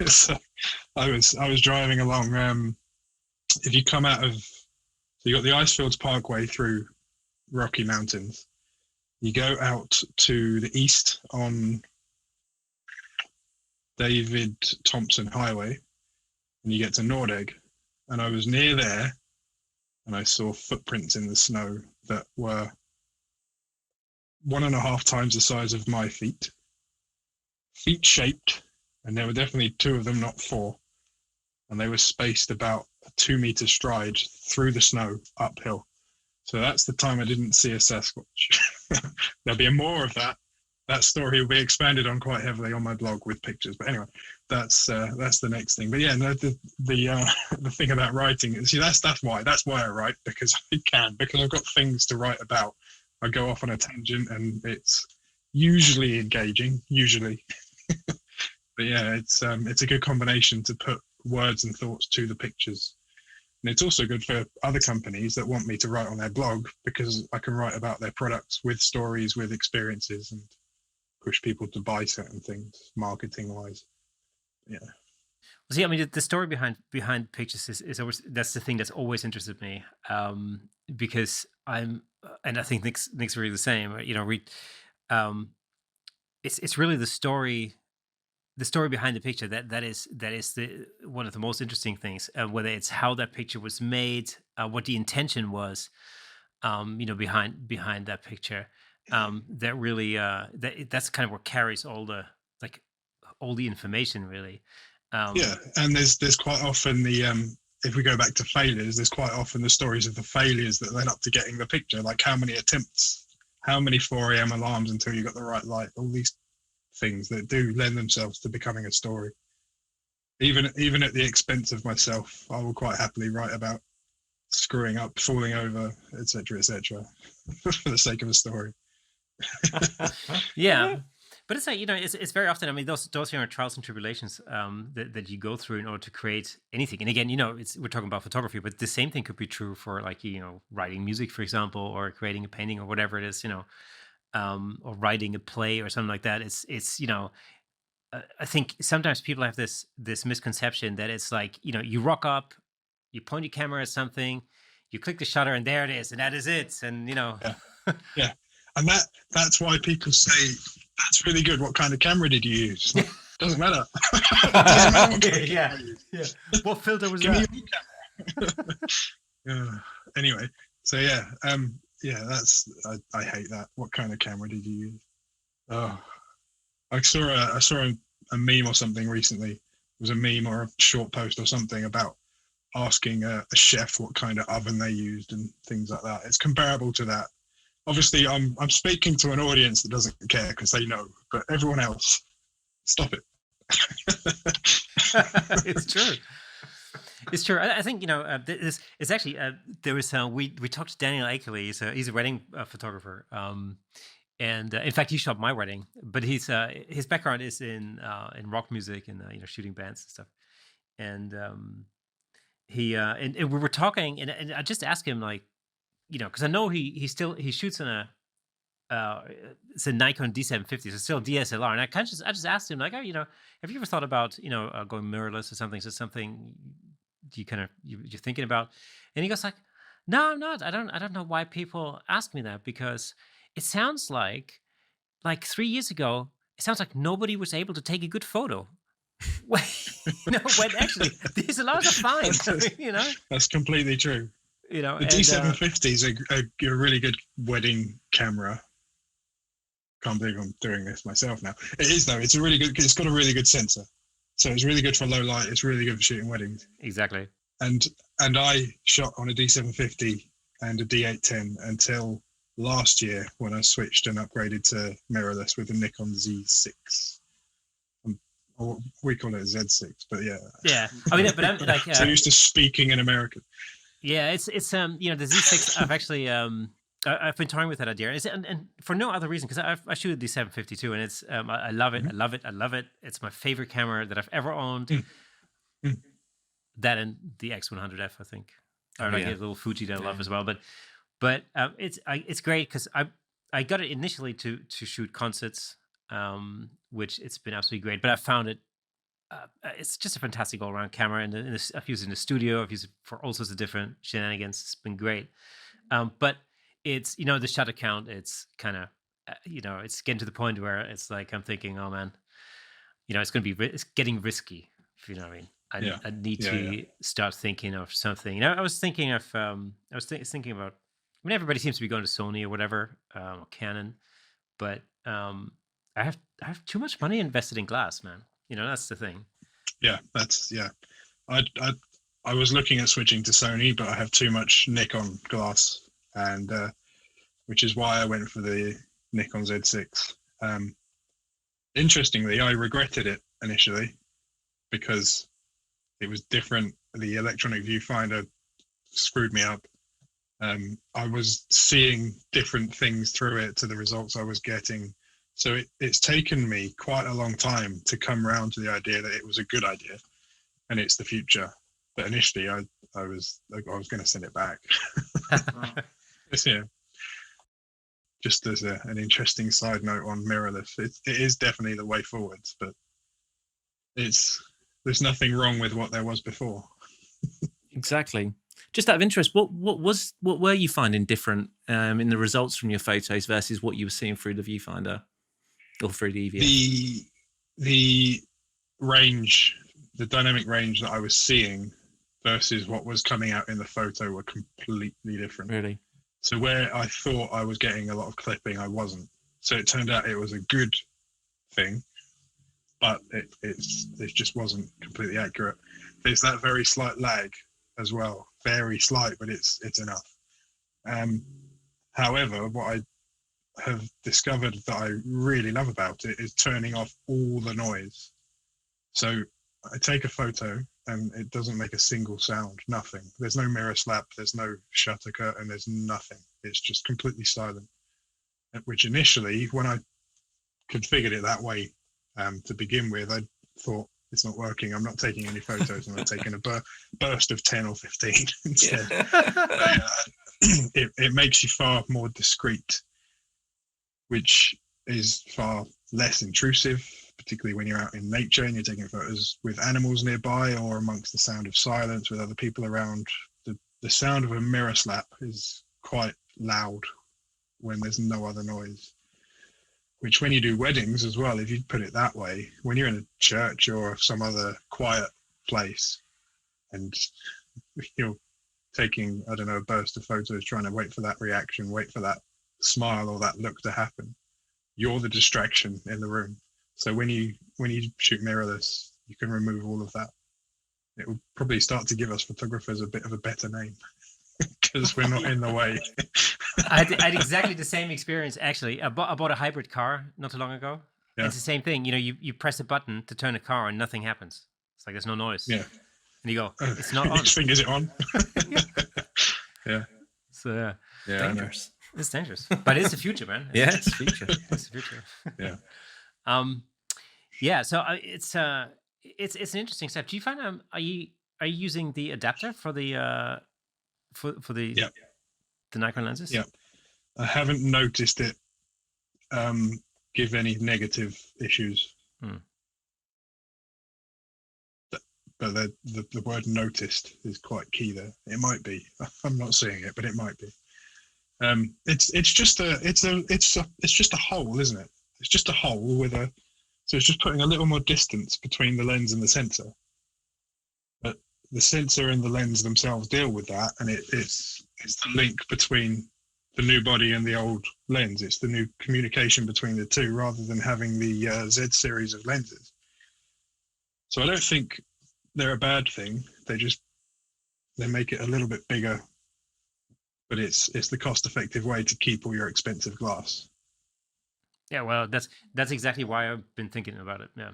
So I was driving along. If you come out of, so you got the Icefields Parkway through Rocky Mountains. You go out to the east on David Thompson Highway, and you get to Nordegg. And I was near there, and I saw footprints in the snow that were 1.5 times the size of my feet shaped, and there were definitely 2 of them, not 4. And they were spaced about a 2-meter stride through the snow uphill. So that's the time I didn't see a Sasquatch. There'll be more of that. That story will be expanded on quite heavily on my blog with pictures. But anyway, that's the next thing. But yeah, no, the thing about writing is, see, that's why I write, because because I've got things to write about. I go off on a tangent, and it's usually engaging, But yeah, it's a good combination to put words and thoughts to the pictures. And it's also good for other companies that want me to write on their blog, because I can write about their products with stories, with experiences, and push people to buy certain things marketing wise. Yeah. Well, see, I mean, the story behind pictures is always, that's the thing that's always interested me, because and I think Nick's really the same. You know, it's really the story behind the picture that is the one of the most interesting things. Whether it's how that picture was made, what the intention was, behind that picture. That really that's kind of what carries all the information, really. Yeah, and there's quite often if we go back to failures, there's quite often the stories of the failures that led up to getting the picture, like how many attempts, how many 4 a.m. alarms until you got the right light, all these things that do lend themselves to becoming a story. Even at the expense of myself, I will quite happily write about screwing up, falling over, etc., for the sake of a story. Yeah. But it's like, it's very often, I mean, those are trials and tribulations that you go through in order to create anything. And again, we're talking about photography, but the same thing could be true for, like, writing music, for example, or creating a painting or whatever it is, or writing a play or something like that. It's I think sometimes people have this misconception that it's like, you rock up, you point your camera at something, you click the shutter, and there it is, and that is it. And yeah. And that's why people say, that's really good. What kind of camera did you use? Doesn't matter. Doesn't matter what kind of yeah. What filter was that? Give me your camera. Anyway, so yeah, that's I hate that. What kind of camera did you use? Oh, I saw a meme or something recently. It was a meme or a short post or something about asking a chef what kind of oven they used and things like that. It's comparable to that. Obviously, I'm speaking to an audience that doesn't care because they know, but everyone else, stop it. It's true. It's true. I think it's actually there was we talked to Daniel Akeley. He's a wedding photographer, and in fact he shot my wedding. But his background is in rock music and shooting bands and stuff. And and we were talking, and I just asked him, like, because I know he shoots in it's a Nikon D750, so it's still DSLR. And I just asked him, like, oh, have you ever thought about going mirrorless or something? Is it something you're thinking about? And he goes like, no, I'm not. I don't know why people ask me that, because it sounds like 3 years ago, it sounds like nobody was able to take a good photo. when actually DSLRs are fine. That's completely true. The D750 is a really good wedding camera. Can't believe I'm doing this myself now. It is, though. It's it's got a really good sensor. So it's really good for low light. It's really good for shooting weddings. Exactly. And I shot on a D750 and a D810 until last year, when I switched and upgraded to mirrorless with a Nikon Z6. Or we call it a Z6, but yeah. Yeah. I mean, but I'm like... so used to speaking in American. Yeah, it's the Z6. I've actually I've been toying with that idea, and for no other reason, because I shoot the 752, and it's I love it, Mhm. I love it, I love it. It's my favorite camera that I've ever owned. Mm. Mm. That and the X100F, I think, or Oh like a yeah. little Fuji that I love Yeah. as well. But it's great because I got it initially to shoot concerts, which it's been absolutely great. But I found it. It's just a fantastic all-around camera, and I've used it in the studio. I've used it for all sorts of different shenanigans. It's been great. But it's the shutter count. It's kind of it's getting to the point where it's like I'm thinking, oh man, it's going to be it's getting risky. If you know what I mean. Yeah. I need Yeah. Yeah. to start thinking of something. I was thinking of thinking about. I mean, everybody seems to be going to Sony or whatever, or Canon, but I have too much money invested in glass, man. That's the thing. Yeah. That's yeah. I was looking at switching to Sony, but I have too much Nikon glass, and which is why I went for the Nikon Z6. Interestingly, I regretted it initially because it was different. The electronic viewfinder screwed me up. I was seeing different things through it to the results I was getting. So it's taken me quite a long time to come around to the idea that it was a good idea and it's the future. But initially, I was going to send it back. Yeah. Just as an interesting side note on mirrorless, it is definitely the way forwards, but there's nothing wrong with what there was before. Exactly. Just out of interest, what were you finding different in the results from your photos versus what you were seeing through the viewfinder or through the EVF? The range, the dynamic range that I was seeing versus what was coming out in the photo were completely different. Really? So where I thought I was getting a lot of clipping, I wasn't. So it turned out it was a good thing, but it just wasn't completely accurate. There's that very slight lag as well, very slight, but it's enough. However, what I have discovered that I really love about it is turning off all the noise. So I take a photo and it doesn't make a single sound, nothing. There's no mirror slap, there's no shutter curtain, there's nothing. It's just completely silent. Which initially, when I configured it that way to begin with, I thought it's not working. I'm not taking any photos. I'm taking a burst of 10 or 15 instead. It makes you far more discreet, which is far less intrusive, particularly when you're out in nature and you're taking photos with animals nearby or amongst the sound of silence with other people around. The sound of a mirror slap is quite loud when there's no other noise, which when you do weddings as well, if you put it that way, when you're in a church or some other quiet place and you're taking, I don't know, a burst of photos, trying to wait for that reaction, wait for that smile or that look to happen, you're the distraction in the room. So when you shoot mirrorless, you can remove all of that. It will probably start to give us photographers a bit of a better name because we're not in the way. I had exactly the same experience, actually. I bought a hybrid car not too long ago. Yeah. It's the same thing. You press a button to turn a car and nothing happens. It's like there's no noise. Yeah. And you go, it's not on. Which thing is it on? Yeah. So Yeah. Dangerous. It's dangerous. But it's the future, man. Yeah, it's the future. It's the future. Yeah. Yeah. So it's an interesting step. Do you find are you using the adapter for the for the Yeah. the Nikon lenses? Yeah. I haven't noticed it give any negative issues. But the word noticed is quite key there. It might be. I'm not seeing it, but it might be. It's just a hole, isn't it? It's just a hole so it's just putting a little more distance between the lens and the sensor. But the sensor and the lens themselves deal with that, and it's the link between the new body and the old lens. It's the new communication between the two, rather than having the Z series of lenses. So I don't think they're a bad thing. They make it a little bit bigger, but it's the cost-effective way to keep all your expensive glass. Yeah, well, that's exactly why I've been thinking about it. Yeah.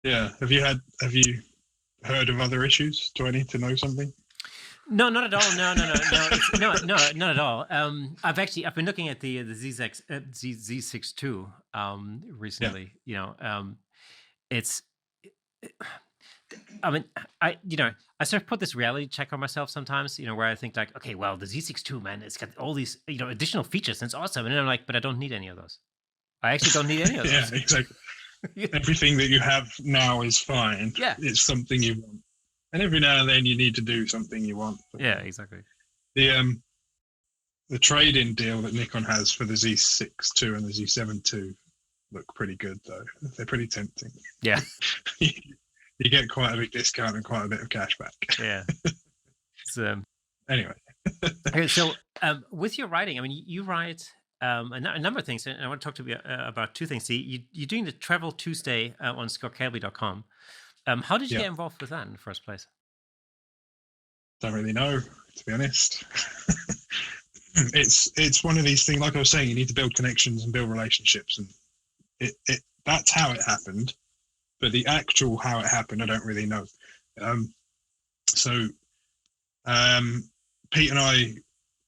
Yeah. Have you heard of other issues? Do I need to know something? No, not at all. No, not at all. I've been looking at the Z6 II recently. It's I mean, I sort of put this reality check on myself sometimes, where I think like, okay, well, the Z6 II, man, it's got all these, additional features and it's awesome. And then I'm like, but I don't need any of those. I actually don't need any of Yeah, those. exactly. Everything that you have now is fine. Yeah. It's something you want. And every now and then you need to do something you want. But Yeah, exactly. the trade-in deal that Nikon has for the Z6 II and the Z7 II look pretty good, though. They're pretty tempting. Yeah. You get quite a big discount and quite a bit of cash back. Yeah. Anyway. Okay, so with your writing, I mean, you write a number of things, and I want to talk to you about two things. See, you're doing the Travel Tuesday on ScottKelby.com. How did you get involved with that in the first place? Don't really know, to be honest. It's one of these things, like I was saying, you need to build connections and build relationships, and that's how it happened. But the actual how it happened, I don't really know. So Pete and I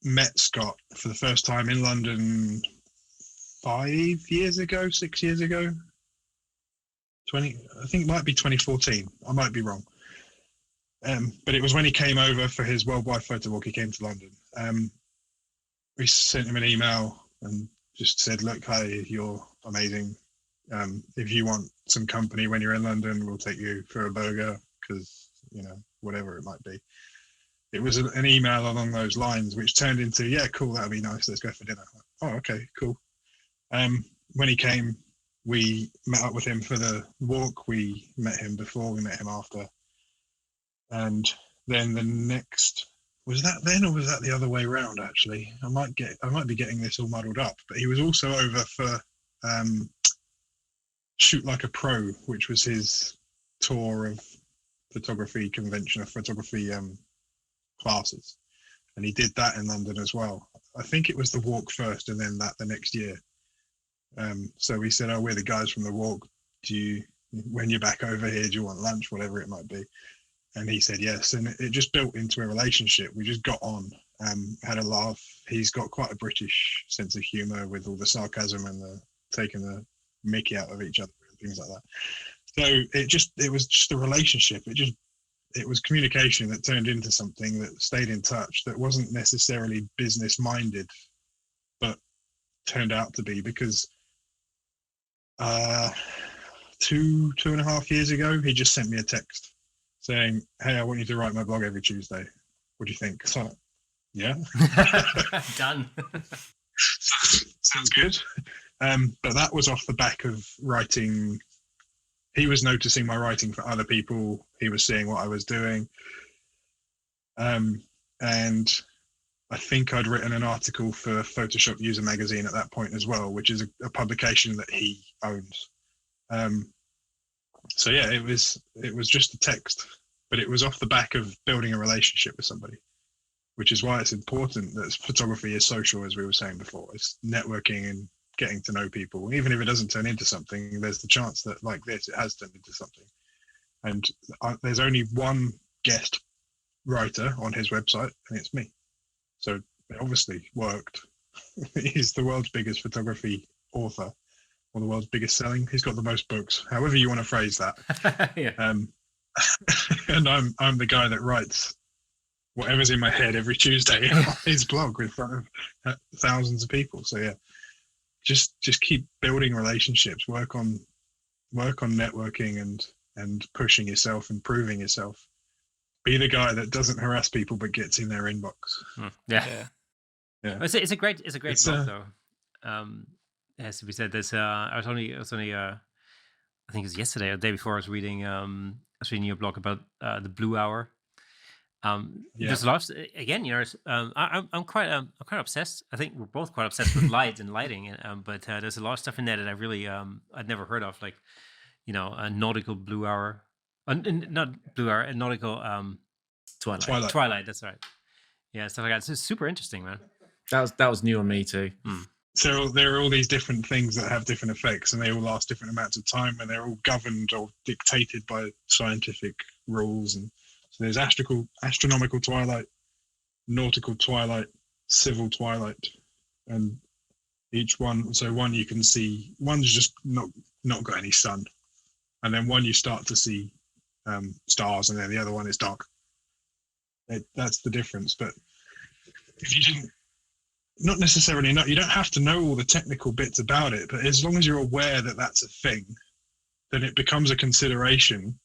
met Scott for the first time in London 6 years ago. 20, I think it might be 2014. I might be wrong. But it was when he came over for his worldwide photo walk. He came to London. We sent him an email and just said, look, hi, you're amazing. If you want some company when you're in London, we'll take you for a burger, because, whatever it might be. It was an email along those lines, which turned into, yeah, cool, that'd be nice. Let's go for dinner. Oh, okay, cool. When he came, we met up with him for the walk. We met him before, we met him after. And then the next, was that then or was that the other way around, actually? I might be getting this all muddled up, but he was also over for Shoot Like a Pro, which was his tour of photography convention, of photography classes. And he did that in London as well. I think it was the walk first and then that the next year. So we said, oh, we're the guys from the walk. When you're back over here, do you want lunch, whatever it might be? And he said yes. And it just built into a relationship. We just got on, had a laugh. He's got quite a British sense of humor with all the sarcasm and taking the mickey out of each other and things like that. So it was just a relationship. It was communication that turned into something that stayed in touch, that wasn't necessarily business minded, but turned out to be, because 2.5 years ago, he just sent me a text saying, hey, I want you to write my blog every Tuesday. What do you think? So, yeah. Done. Sounds good. But that was off the back of writing. He was noticing my writing for other people. He was seeing what I was doing. And I think I'd written an article for Photoshop User Magazine at that point as well, which is a publication that he owns. So yeah, it was just a text, but it was off the back of building a relationship with somebody, which is why it's important that photography is social, as we were saying before. It's networking and getting to know people. Even if it doesn't turn into something, there's the chance that, like this, it has turned into something. And there's only one guest writer on his website, and it's me. So it obviously worked. He's the world's biggest photography author, or the world's biggest selling. He's got the most books, however you want to phrase that. Yeah. And I'm the guy that writes whatever's in my head every Tuesday on his blog in front of thousands of people. So yeah, just keep building relationships, work on networking and pushing yourself, improving yourself. Be the guy that doesn't harass people but gets in their inbox. Yeah. It's a great blog though. As we said, there's I was only I think it was yesterday or the day before I was reading your blog about the Blue Hour. There's a lot of, again, I'm quite obsessed. I think we're both quite obsessed with light and lighting, but there's a lot of stuff in there that I really I'd never heard of, like a nautical blue hour, not blue hour, a nautical Twilight. That's right. Yeah, stuff like that. It's super interesting, man. That was new on me too. So there are all these different things that have different effects, and they all last different amounts of time, and they're all governed or dictated by scientific rules. And so there's astronomical twilight, nautical twilight, civil twilight, and each one. So one you can see, one's just not got any sun, and then one you start to see stars, and then the other one is dark. That's the difference. But if you didn't, not necessarily not, you don't have to know all the technical bits about it, but as long as you're aware that that's a thing, then it becomes a consideration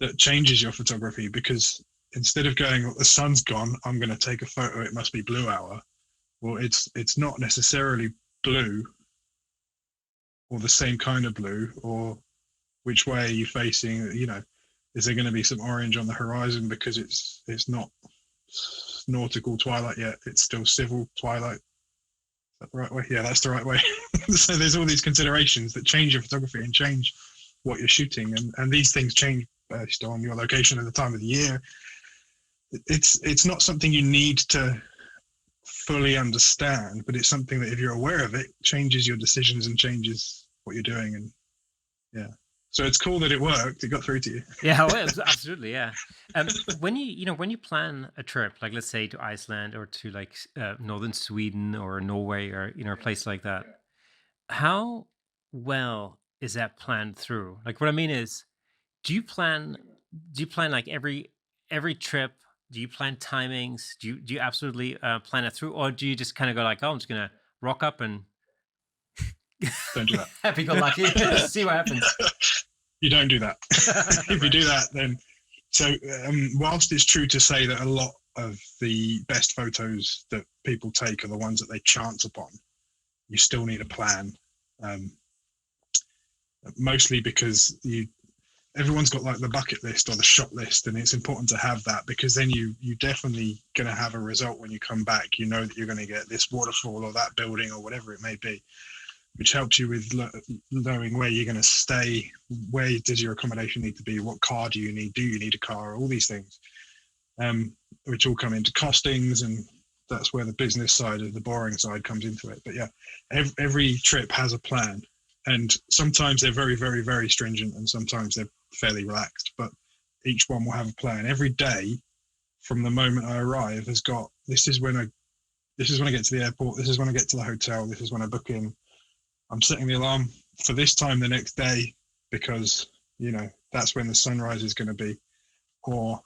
that changes your photography. Because instead of going, well, the sun's gone, I'm going to take a photo, it must be blue hour. Well, it's not necessarily blue, or the same kind of blue, or which way are you facing? You know, is there going to be some orange on the horizon because it's not nautical twilight yet? It's still civil twilight. Is that the right way? Yeah, that's the right way. So there's all these considerations that change your photography and change what you're shooting, and these things change based on your location and the time of the year. It's not something you need to fully understand, but it's something that if you're aware of it, changes your decisions and changes what you're doing. And yeah, so it's cool that it worked. It got through to you. Yeah, well, absolutely, yeah. When you plan a trip, like let's say to Iceland or to like northern Sweden or Norway or a place like that, how well is that planned through? Like what I mean is, do you plan like every trip? Do you plan timings? Do you absolutely plan it through, or do you just kind of go like, oh, I'm just gonna rock up and Don't do that. happy go lucky, see what happens? You don't do that. If you do that, then whilst it's true to say that a lot of the best photos that people take are the ones that they chance upon, you still need a plan. Mostly because everyone's got like the bucket list or the shot list, and it's important to have that, because then you definitely going to have a result when you come back. You know that you're going to get this waterfall or that building or whatever it may be, which helps you with knowing where you're going to stay, where does your accommodation need to be, what car do you need a car, all these things, which all come into costings, and that's where the business side of the boring side comes into it. But yeah, every trip has a plan, and sometimes they're very, very, very stringent, and sometimes they're fairly relaxed, but each one will have a plan. Every day from the moment I arrive has got, this is when I get to the airport, this is when I get to the hotel, this is when I book in. I'm setting the alarm for this time the next day because, that's when the sunrise is going to be. Or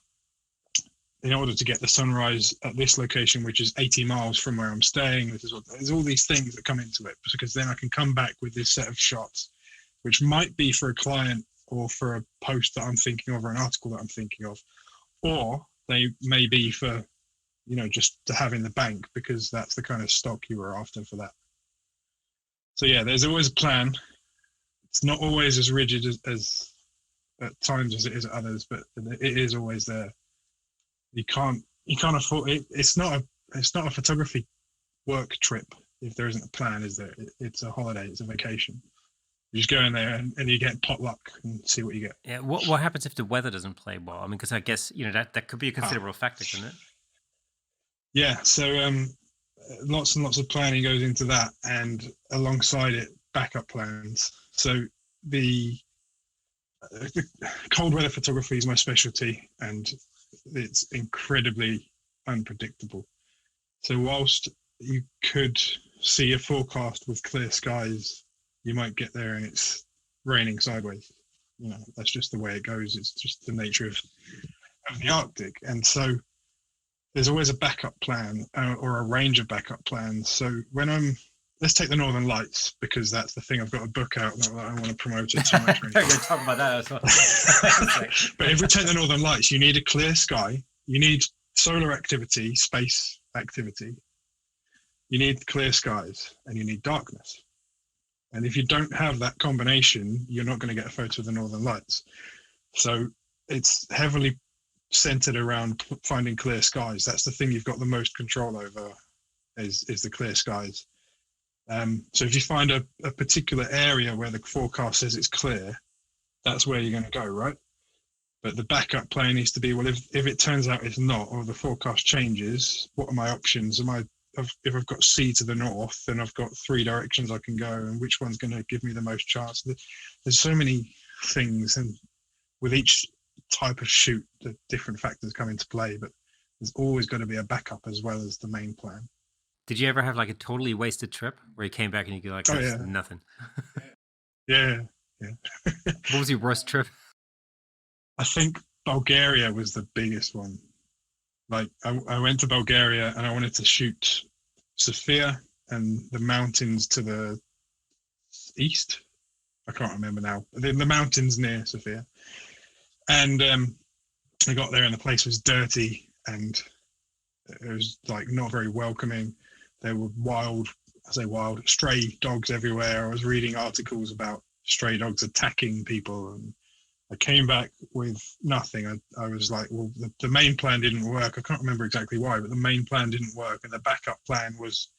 in order to get the sunrise at this location, which is 80 miles from where I'm staying, there's all these things that come into it, because then I can come back with this set of shots, which might be for a client or for a post that I'm thinking of or an article that I'm thinking of, or they may be for, just to have in the bank, because that's the kind of stock you were after for that. So yeah, there's always a plan. It's not always as rigid as at times as it is at others, but it is always there. You can't afford it. It's not a photography work trip if there isn't a plan, is there? It's a holiday. It's a vacation. You just go in there and you get potluck and see what you get. Yeah. What happens if the weather doesn't play well? I mean, because I guess that could be a considerable factor, couldn't it? Yeah. So lots and lots of planning goes into that, and alongside it, backup plans. So the cold weather photography is my specialty, and it's incredibly unpredictable. So whilst you could see a forecast with clear skies, you might get there and it's raining sideways. That's just the way it goes. It's just the nature of the Arctic. And so there's always a backup plan or a range of backup plans. So let's take the Northern Lights, because that's the thing I've got a book out. I don't want to promote it too much. We're going to talk about that as well. But if we take the Northern Lights, you need a clear sky, you need solar activity, space activity, you need clear skies, and you need darkness. And if you don't have that combination, you're not going to get a photo of the Northern Lights. So it's heavily centered around finding clear skies. That's the thing you've got the most control over, is the clear skies. So if you find a particular area where the forecast says it's clear, that's where you're going to go, right? But the backup plan needs to be, well, if it turns out it's not, or the forecast changes, what are my options? If I've got sea to the north, then I've got 3 directions I can go, and which one's going to give me the most chance? There's so many things, and with each type of shoot, the different factors come into play. But There's always got to be a backup as well as the main plan. Did you ever have like a totally wasted trip where you came back and you go like, Oh that's yeah, nothing? yeah. What was your worst trip? I think Bulgaria was the biggest one. Like I went to Bulgaria and I wanted to shoot Sofia and the mountains to the east. I can't remember now. The mountains near Sofia. And I got there and the place was dirty and it was like not very welcoming. There were stray dogs everywhere. I was reading articles about stray dogs attacking people, and I came back with nothing. I was like, well, the main plan didn't work. I can't remember exactly why, but the main plan didn't work. And the backup plan was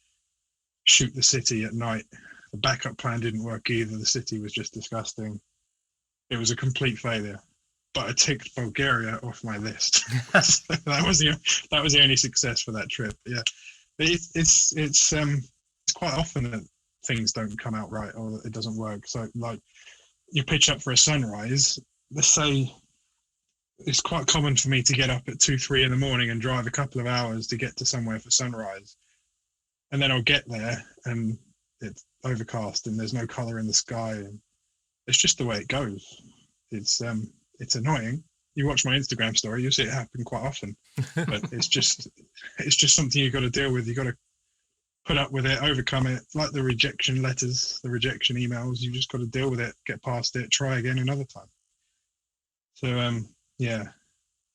shoot the city at night. The backup plan didn't work either. The city was just disgusting. It was a complete failure. But I ticked Bulgaria off my list. So that was the only success for that trip. Yeah, it's quite often that things don't come out right or that it doesn't work. So like you pitch up for a sunrise. Let's say it's quite common for me to get up at 2-3 in the morning and drive a couple of hours to get to somewhere for sunrise, and then I'll get there and it's overcast and there's no color in the sky, and it's just the way it goes. It's annoying. You watch my Instagram story, you see it happen quite often, but it's just something you've got to deal with. You've got to put up with it, overcome it, like the rejection letters, the rejection emails. You just got to deal with it, get past it, try again another time. So yeah,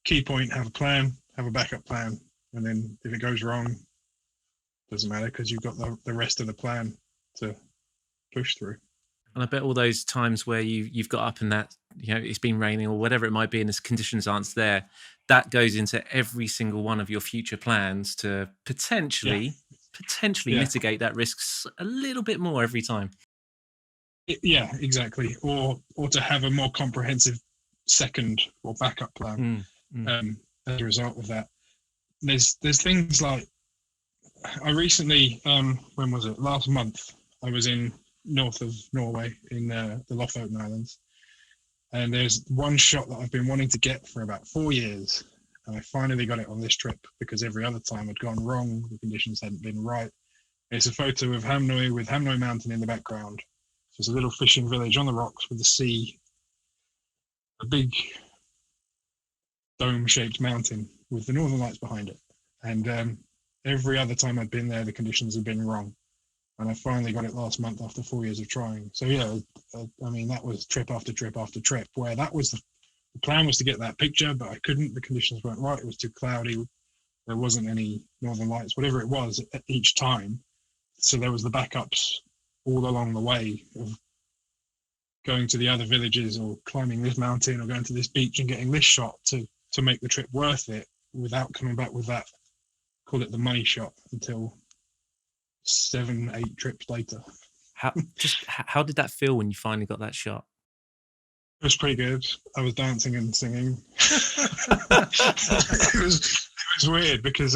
key point: have a plan, have a backup plan, and then if it goes wrong, doesn't matter because you've got the rest of the plan to push through. And I bet all those times where you've got up and that, you know, it's been raining or whatever it might be and the conditions aren't there, that goes into every single one of your future plans to potentially mitigate that risk a little bit more every time. Yeah, exactly. Or to have a more comprehensive second or backup plan as a result of that. There's things like, I recently, when was it? Last month, I was in north of Norway in the Lofoten Islands, and there's one shot that I've been wanting to get for about 4 years, and I finally got it on this trip because every other time had gone wrong. The conditions hadn't been right. It's a photo of Hamnøy with Hamnøy Mountain in the background. There's a little fishing village on the rocks with the sea, a big dome-shaped mountain with the Northern Lights behind it. And every other time I'd been there, the conditions had been wrong. And I finally got it last month after 4 years of trying. So yeah, I mean, that was trip after trip after trip, where that was the plan was to get that picture, but I couldn't. The conditions weren't right. It was too cloudy. There wasn't any Northern Lights, whatever it was at each time. So there was the backups all along the way of going to the other villages or climbing this mountain or going to this beach and getting this shot to make the trip worth it without coming back with that, call it the money shot, until 7-8 trips later. How did that feel when you finally got that shot? It was pretty good. I was dancing and singing. it was weird because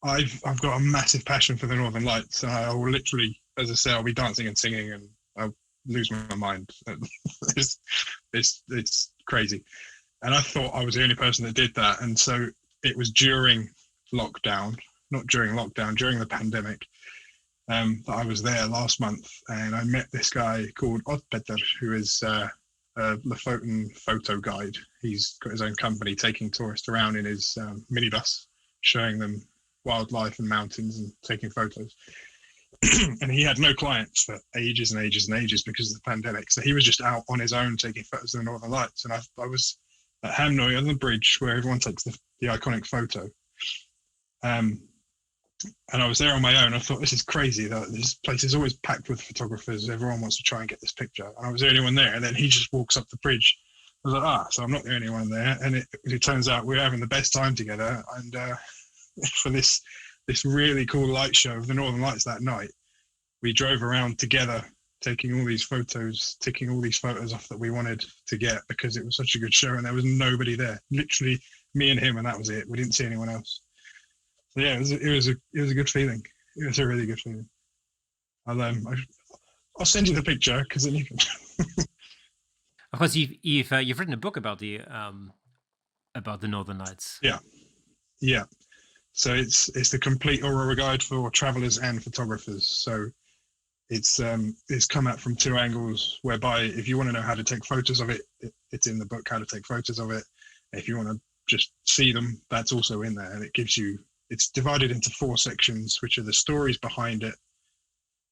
I've got a massive passion for the Northern Lights, and I will literally, as I say, I'll be dancing and singing, and I'll lose my mind. It's crazy, and I thought I was the only person that did that, and so it was during lockdown, not during lockdown, during the pandemic. That I was there last month, and I met this guy called Odd Petter, who is a Lofoten photo guide. He's got his own company taking tourists around in his minibus, showing them wildlife and mountains and taking photos. And he had no clients for ages and ages and ages because of the pandemic. So he was just out on his own taking photos of the Northern Lights. And I was at Hamnøy on the bridge where everyone takes the iconic photo. And I was there on my own. I thought, this is crazy. This place is always packed with photographers. Everyone wants to try and get this picture. And I was the only one there. And then he just walks up the bridge. I was like, so I'm not the only one there. And it turns out we're having the best time together. And for this really cool light show of the Northern Lights that night, we drove around together, taking all these photos, ticking all these photos off that we wanted to get because it was such a good show. And there was nobody there. Literally me and him, and that was it. We didn't see anyone else. So yeah, it was a good feeling. It was a really good feeling. I'll send you the picture because then you can. Of course, you've written a book about the Northern Lights. Yeah, Yeah. So it's the Complete Aurora guide for travelers and photographers. So it's come out from two angles, whereby if you want to know how to take photos of it, it's in the book, how to take photos of it. If you want to just see them, that's also in there. And it's divided into 4 sections, which are the stories behind it,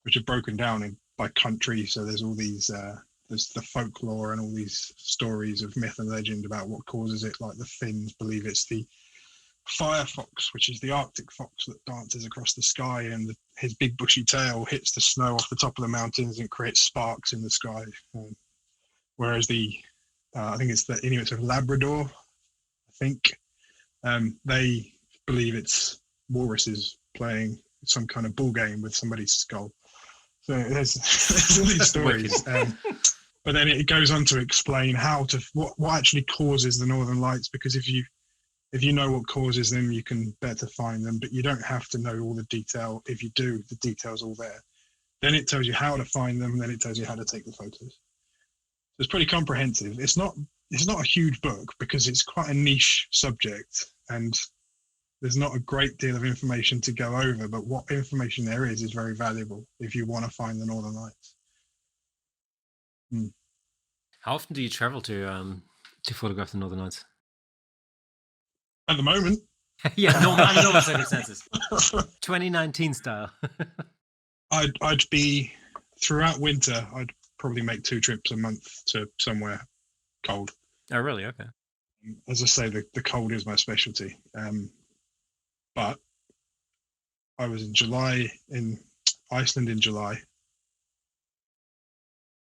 which are broken down by country. So there's all these, there's the folklore and all these stories of myth and legend about what causes it. Like the Finns believe it's the fire fox, which is the Arctic fox that dances across the sky, and his big bushy tail hits the snow off the top of the mountains and creates sparks in the sky. Whereas I think it's the Inuits of Labrador, I think, they believe it's walruses playing some kind of bull game with somebody's skull. So there's all these stories. But then it goes on to explain what actually causes the northern lights, because if you know what causes them, you can better find them, but you don't have to know all the detail. If you do, the detail's all there. Then it tells you how to find them, and then it tells you how to take the photos. It's pretty comprehensive. It's not a huge book because it's quite a niche subject, and there's not a great deal of information to go over, but what information there is very valuable if you want to find the northern lights. How often do you travel to photograph the northern lights? At the moment. Yeah, normal circumstances. 2019 style. I'd be, throughout winter, I'd probably make 2 trips a month to somewhere cold. Oh, really? Okay. As I say, the cold is my specialty. But I was in Iceland in July.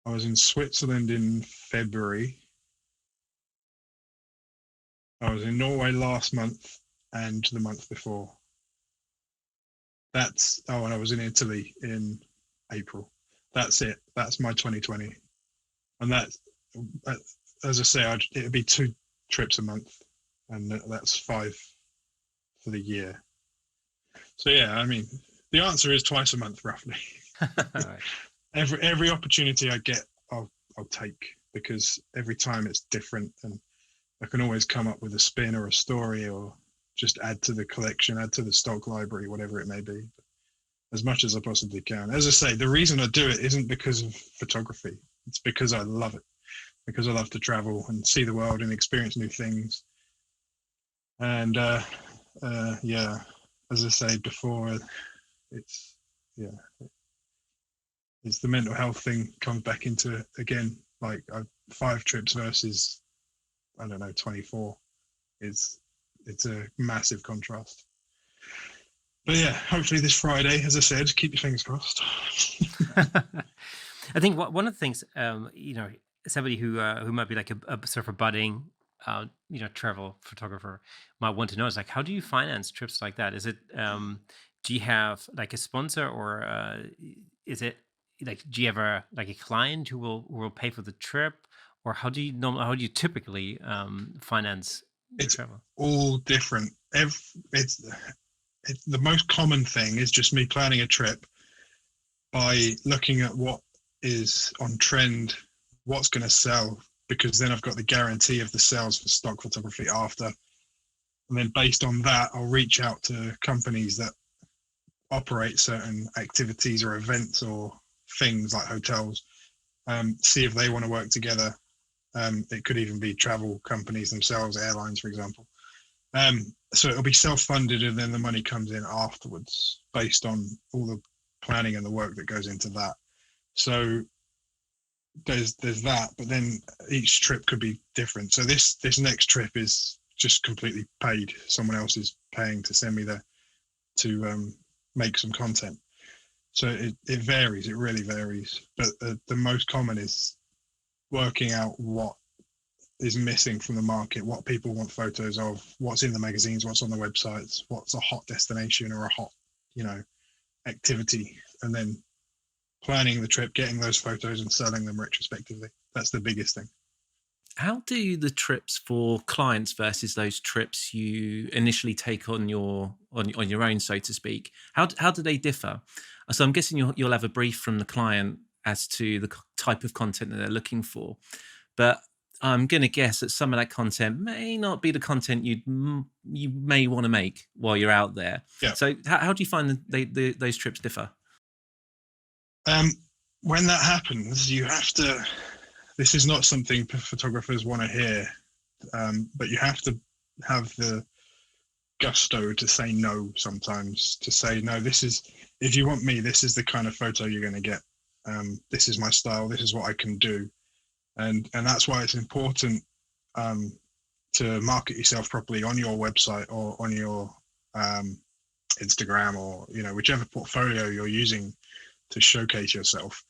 I was in Switzerland in February. I was in Norway last month and the month before. And I was in Italy in April. That's it. That's my 2020. And that, as I say, it'd be 2 trips a month, and that's 5 for the year. So yeah, I mean, the answer is twice a month, roughly. Right. Every opportunity I get, I'll take, because every time it's different, and I can always come up with a spin or a story, or just add to the collection, add to the stock library, whatever it may be, as much as I possibly can. As I say, the reason I do it isn't because of photography. It's because I love it, because I love to travel and see the world and experience new things. And yeah, as I say before, it's the mental health thing comes back into it again. Like 5 trips versus, I don't know, 24. It's a massive contrast. But yeah, hopefully this Friday, as I said, keep your fingers crossed. I think one of the things, somebody who might be like a sort of a budding, travel photographer might want to know is like, how do you finance trips like that? Is it, do you have like a sponsor, or is it like, do you have a client who will pay for the trip, or how do you typically finance your travel? All different. The most common thing is just me planning a trip by looking at what is on trend, what's going to sell, because then I've got the guarantee of the sales for stock photography after. And then based on that, I'll reach out to companies that operate certain activities or events or things like hotels, see if they want to work together. It could even be travel companies themselves, airlines, for example. So it'll be self-funded, and then the money comes in afterwards based on all the planning and the work that goes into that. So there's that, but then each trip could be different. So this next trip is just completely paid. Someone else is paying to send me there to make some content. So it varies. It really varies. But the most common is working out what is missing from the market, what people want photos of, what's in the magazines, what's on the websites, what's a hot destination or a hot, activity, and then planning the trip, getting those photos and selling them retrospectively. That's the biggest thing. How do the trips for clients versus those trips you initially take on your own, so to speak, how do they differ? So I'm guessing you'll have a brief from the client as to the type of content that they're looking for, but I'm going to guess that some of that content may not be the content you may want to make while you're out there. Yeah. So how do you find those trips differ? When that happens, you have to. This is not something photographers want to hear, but you have to have the gusto to say no sometimes. To say no, this is, if you want me, this is the kind of photo you're going to get. This is my style. This is what I can do, and that's why it's important to market yourself properly on your website or on your Instagram, or whichever portfolio you're using to showcase yourself.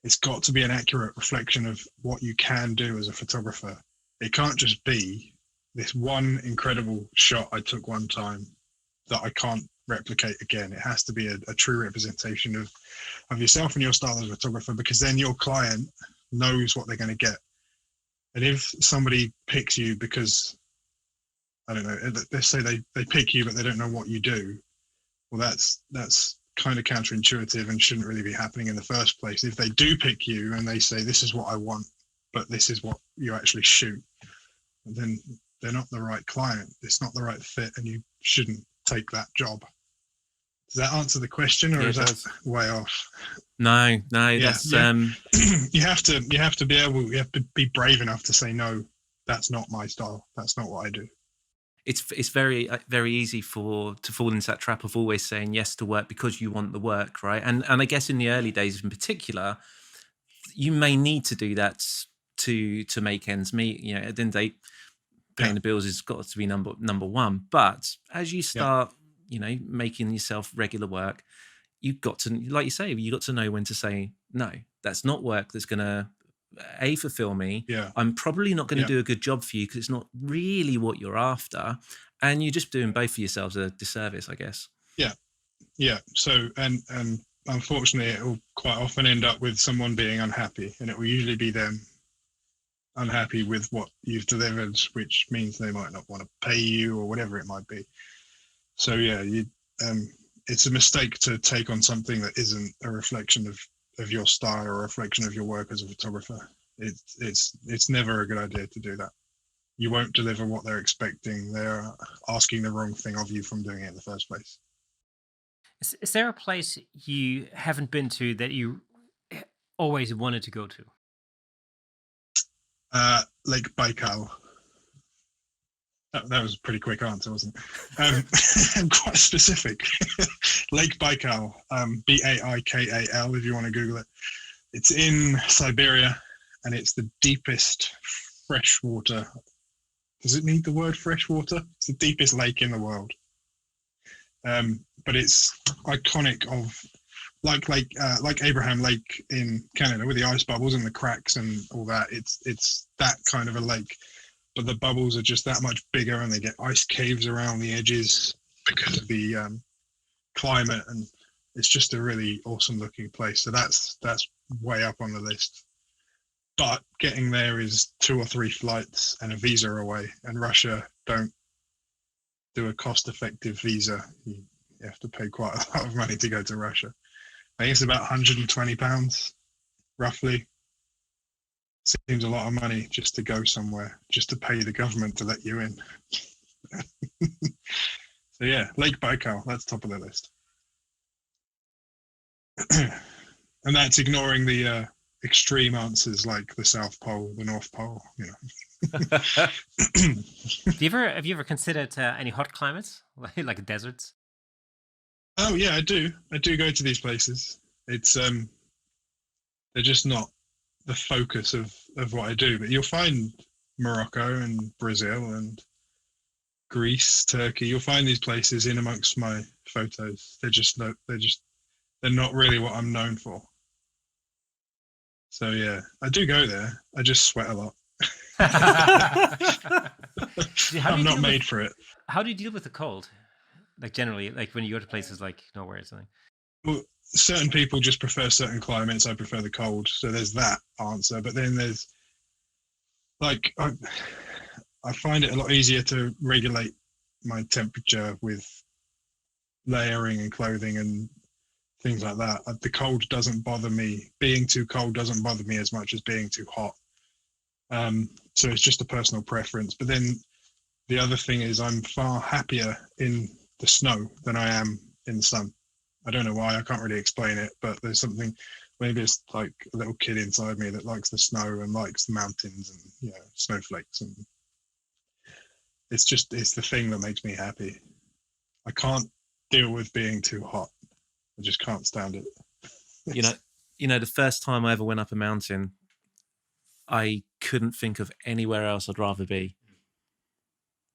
It's got to be an accurate reflection of what you can do as a photographer. It can't just be this one incredible shot I took one time that I can't replicate again. It has to be a true representation of yourself and your style as a photographer, because then your client knows what they're going to get. And if somebody picks you because, I don't know, let's say they pick you but they don't know what you do, well, that's kind of counterintuitive and shouldn't really be happening in the first place. If they do pick you and they say, this is what I want, but this is what you actually shoot, then they're not the right client. It's not the right fit, and you shouldn't take that job. Does that answer the question, or is that way off? No, that's you have to be brave enough to say, no, that's not my style. That's not what I do. It's very very easy to fall into that trap of always saying yes to work because you want the work, right? And I guess in the early days in particular, you may need to do that to make ends meet. At the end of the day, paying the bills has got to be number one. But as you start, making yourself regular work, you've got to, like you say, you got to know when to say no. That's not work that's going to fulfill me. I'm probably not going to do a good job for you because it's not really what you're after, and you're just doing both of yourselves a disservice, I guess. So and unfortunately it will quite often end up with someone being unhappy, and it will usually be them unhappy with what you've delivered, which means they might not want to pay you or whatever it might be. So it's a mistake to take on something that isn't a reflection of your style or a reflection of your work as a photographer. It's never a good idea to do that. You won't deliver what they're expecting. They're asking the wrong thing of you from doing it in the first place. Is there a place you haven't been to that you always wanted to go to? Lake Baikal. That was a pretty quick answer, wasn't it? I'm quite specific. Lake Baikal, Baikal, if you want to Google it. It's in Siberia, and it's the deepest freshwater. Does it need the word freshwater? It's the deepest lake in the world. But it's iconic of like Abraham Lake in Canada with the ice bubbles and the cracks and all that. It's that kind of a lake. But the bubbles are just that much bigger, and they get ice caves around the edges because of the climate, and it's just a really awesome looking place. So that's way up on the list. But getting there is 2 or 3 flights and a visa away, and Russia don't do a cost-effective visa. You have to pay quite a lot of money to go to Russia. I think it's about £120 roughly. Seems a lot of money just to go somewhere, just to pay the government to let you in. So Lake Baikal, that's top of the list. And that's ignoring the extreme answers like the South Pole, the North Pole, Have you ever considered any hot climates, like deserts? Oh yeah, I do go to these places. It's they're just not the focus of what I do, but you'll find Morocco and Brazil and Greece, Turkey. You'll find these places in amongst my photos. They're not really what I'm known for. So I do go there. I just sweat a lot. I'm not made for it. How do you deal with the cold? Like generally, like when you go to places like nowhere or something. Well, certain people just prefer certain climates. I prefer the cold. So there's that answer. But then there's like, I find it a lot easier to regulate my temperature with layering and clothing and things like that. The cold doesn't bother me. Being too cold doesn't bother me as much as being too hot. So it's just a personal preference. But then the other thing is I'm far happier in the snow than I am in the sun. I don't know why. I can't really explain it, but there's something. Maybe it's like a little kid inside me that likes the snow and likes the mountains and snowflakes, and it's the thing that makes me happy. I can't deal with being too hot. I just can't stand it. The first time I ever went up a mountain, I couldn't think of anywhere else I'd rather be.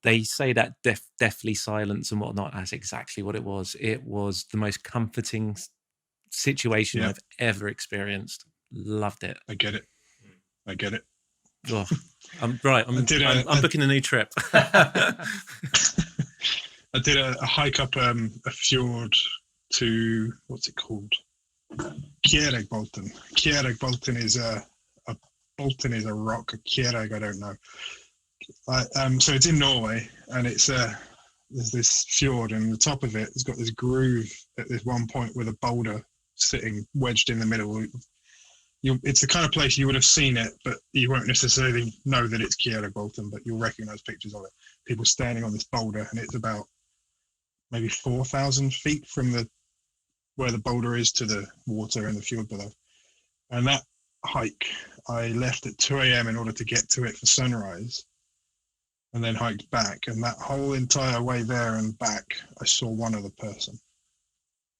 They say that deathly silence and whatnot. That's exactly what it was. It was the most comforting situation I've ever experienced. Loved it. I get it. Oh, I'm booking a new trip. I did a hike up a fjord to, what's it called? Kjerregbolten. Kjerregbolten is Bolton is a rock. Kjerreg, I don't know. So it's in Norway, and it's there's this fjord, and the top of it has got this groove at this one point with a boulder sitting wedged in the middle. It's the kind of place you would have seen it, but you won't necessarily know that it's Kjerregbolten, but you'll recognize pictures of it. People standing on this boulder, and it's about maybe 4,000 feet from where the boulder is to the water and the fjord below. And that hike, I left at 2 a.m. in order to get to it for sunrise, and then hiked back. And that whole entire way there and back, I saw one other person.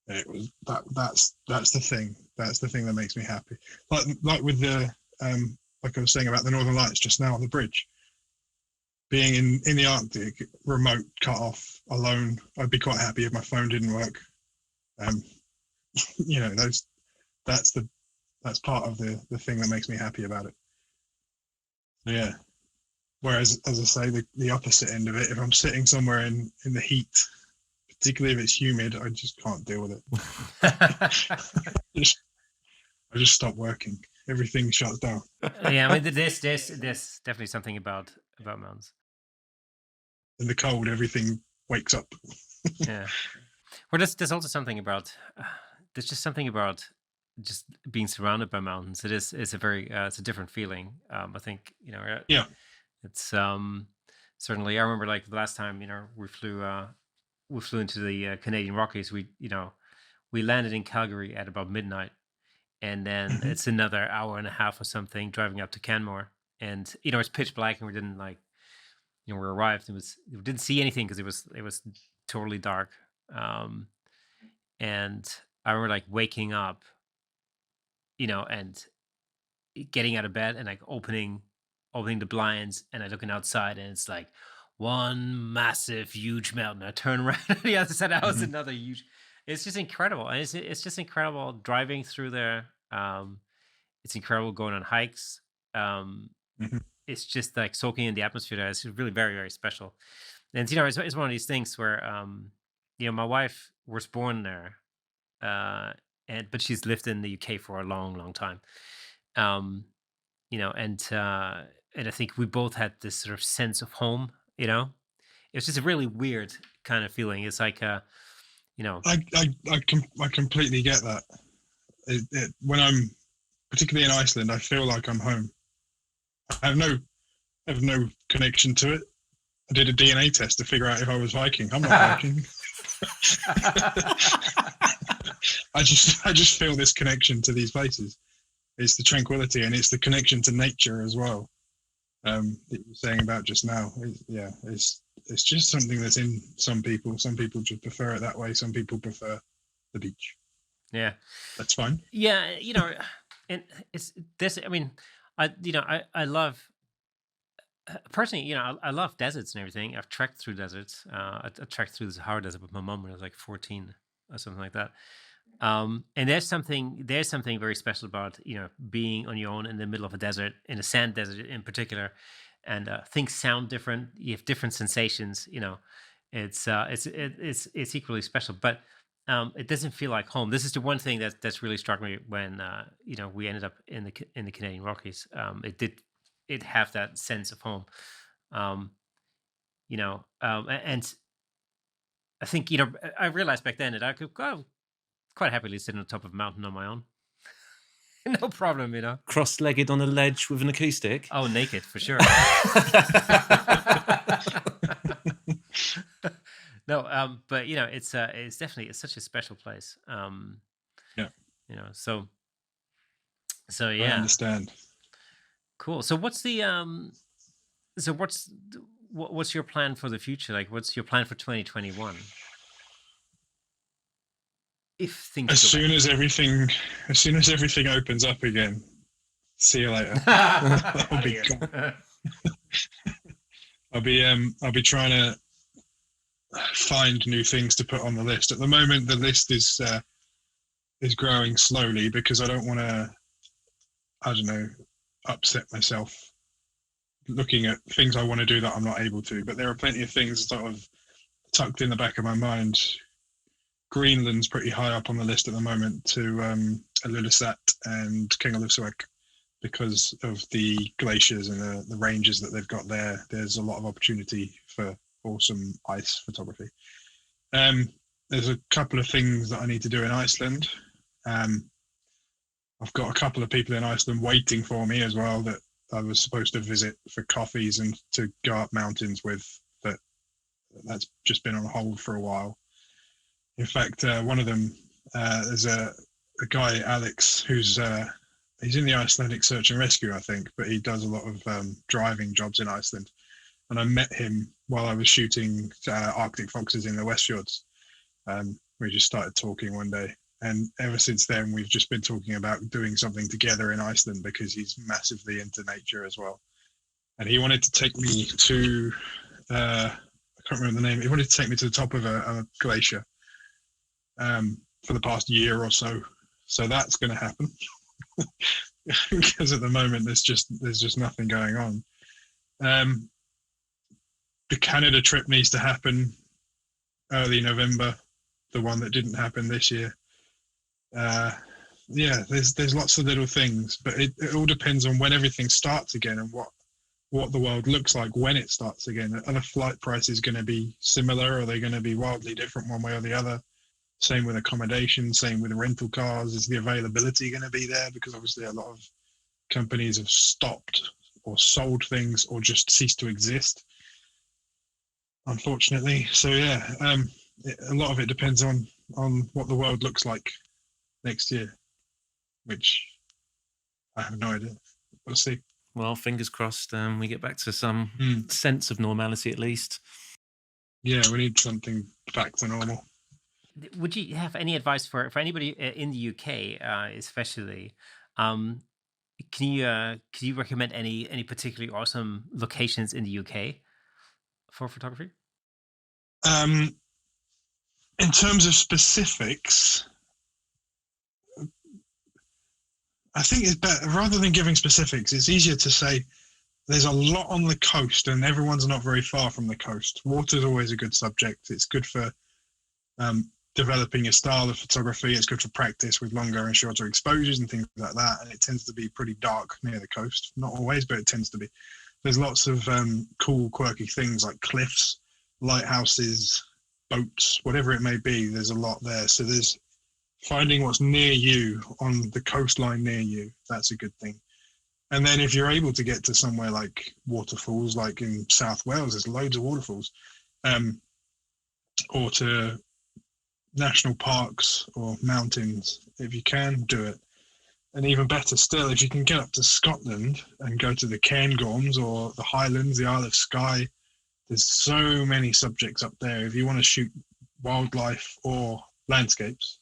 And it was that's the thing. That's the thing that makes me happy. Like with the like I was saying about the Northern Lights just now on the bridge. Being in the Arctic, remote, cut off, alone, I'd be quite happy if my phone didn't work. That's part of the thing that makes me happy about it. So, yeah. Whereas, as I say, the opposite end of it, if I'm sitting somewhere in the heat, particularly if it's humid, I just can't deal with it. I just stop working. Everything shuts down. Yeah, I mean, there's definitely something about mountains. In the cold, everything wakes up. Yeah. Well, there's also something about there's just something about just being surrounded by mountains. It's a very it's a different feeling. I think Yeah. It's certainly. I remember like the last time we flew into the Canadian Rockies. We landed in Calgary at about midnight, and then it's another hour and a half or something driving up to Canmore, and it's pitch black, and we didn't we arrived and we didn't see anything because it was totally dark. And I remember like waking up, and getting out of bed and like opening the blinds and I looking outside and it's like one massive huge mountain. I turn around on the other side of the house, another huge. It's just incredible, and it's just incredible driving through there. It's incredible going on hikes. It's just like soaking in the atmosphere there. It's really very, very special. And it's one of these things where my wife was born there, but she's lived in the UK for a long, long time. And I think we both had this sort of sense of home. It's just a really weird kind of feeling. It's like I completely get that. When I'm particularly in Iceland, I feel like I'm home. I have no connection to it. I did a DNA test to figure out if I was Viking. I'm not Viking. I just feel this connection to these places. It's the tranquility, and it's the connection to nature as well. That you were saying about just now. It's just something that's in some people. Some people just prefer it that way. Some people prefer the beach. Yeah, that's fine. Yeah, and it's this. I mean, I love. Personally, I love deserts and everything. I've trekked through deserts. I trekked through the Sahara Desert with my mom when I was like 14 or something like that. And there's something very special about being on your own in the middle of a desert, in a sand desert in particular, and things sound different. You have different sensations. It's equally special, but it doesn't feel like home. This is the one thing that's really struck me when we ended up in the Canadian Rockies. It have that sense of home. And I think I realized back then that I could quite happily sit on the top of a mountain on my own. No problem, Cross-legged on a ledge with an acoustic. Oh, naked for sure. No, but it's definitely it's such a special place. Yeah, So I yeah, understand. cool. So what's your plan for the future? Like, what's your plan for 2021? If things As go soon as everything opens up again, see you later. back. I'll be gone. I'll be trying to find new things to put on the list. At the moment, the list is growing slowly because I don't want to, I don't know, upset myself looking at things I want to do that I'm not able to. But there are plenty of things sort of tucked in the back of my mind. Greenland's pretty high up on the list at the moment, to Ilulissat and Kingalussuaq, because of the glaciers and the ranges that they've got there. There's a lot of opportunity for awesome ice photography. There's a couple of things that I need to do in Iceland. I've got a couple of people in Iceland waiting for me as well that I was supposed to visit for coffees and to go up mountains with, but that's just been on hold for a while. In fact, one of them, there's a guy, Alex, who's he's in the Icelandic Search and Rescue, I think, but he does a lot of driving jobs in Iceland. And I met him while I was shooting Arctic foxes in the Westfjords. We just started talking one day. And ever since then, we've just been talking about doing something together in Iceland because he's massively into nature as well. And he wanted to take me to, I can't remember the name, he wanted to take me to the top of a glacier for the past year or so. So that's going to happen because at the moment there's just nothing going on. The Canada trip needs to happen early November, the one that didn't happen this year. Yeah, there's lots of little things, but it all depends on when everything starts again and what the world looks like when it starts again. Are the flight prices going to be similar? Are they going to be wildly different one way or the other? Same with accommodation, same with rental cars. Is the availability going to be there? Because obviously a lot of companies have stopped or sold things or just ceased to exist, unfortunately. So yeah, a lot of it depends on what the world looks like next year, which I have no idea. We'll see. Well, fingers crossed we get back to some sense of normality at least. Yeah, we need something back to normal. Would you have any advice for anybody in the UK, especially? Can you recommend any particularly awesome locations in the UK for photography? In terms of specifics, I think it's better, rather than giving specifics, it's easier to say there's a lot on the coast and everyone's not very far from the coast. Water's always a good subject. It's good for developing a style of photography. It's good for practice with longer and shorter exposures and things like that. And it tends to be pretty dark near the coast. Not always, but it tends to be. There's lots of cool, quirky things like cliffs, lighthouses, boats, whatever it may be. There's a lot there. So there's finding what's near you on the coastline near you. That's a good thing. And then if you're able to get to somewhere like waterfalls, like in South Wales, there's loads of waterfalls, or to national parks or mountains, if you can, do it. And even better still, if you can get up to Scotland and go to the Cairngorms or the Highlands, the Isle of Skye, there's so many subjects up there. If you want to shoot wildlife or landscapes,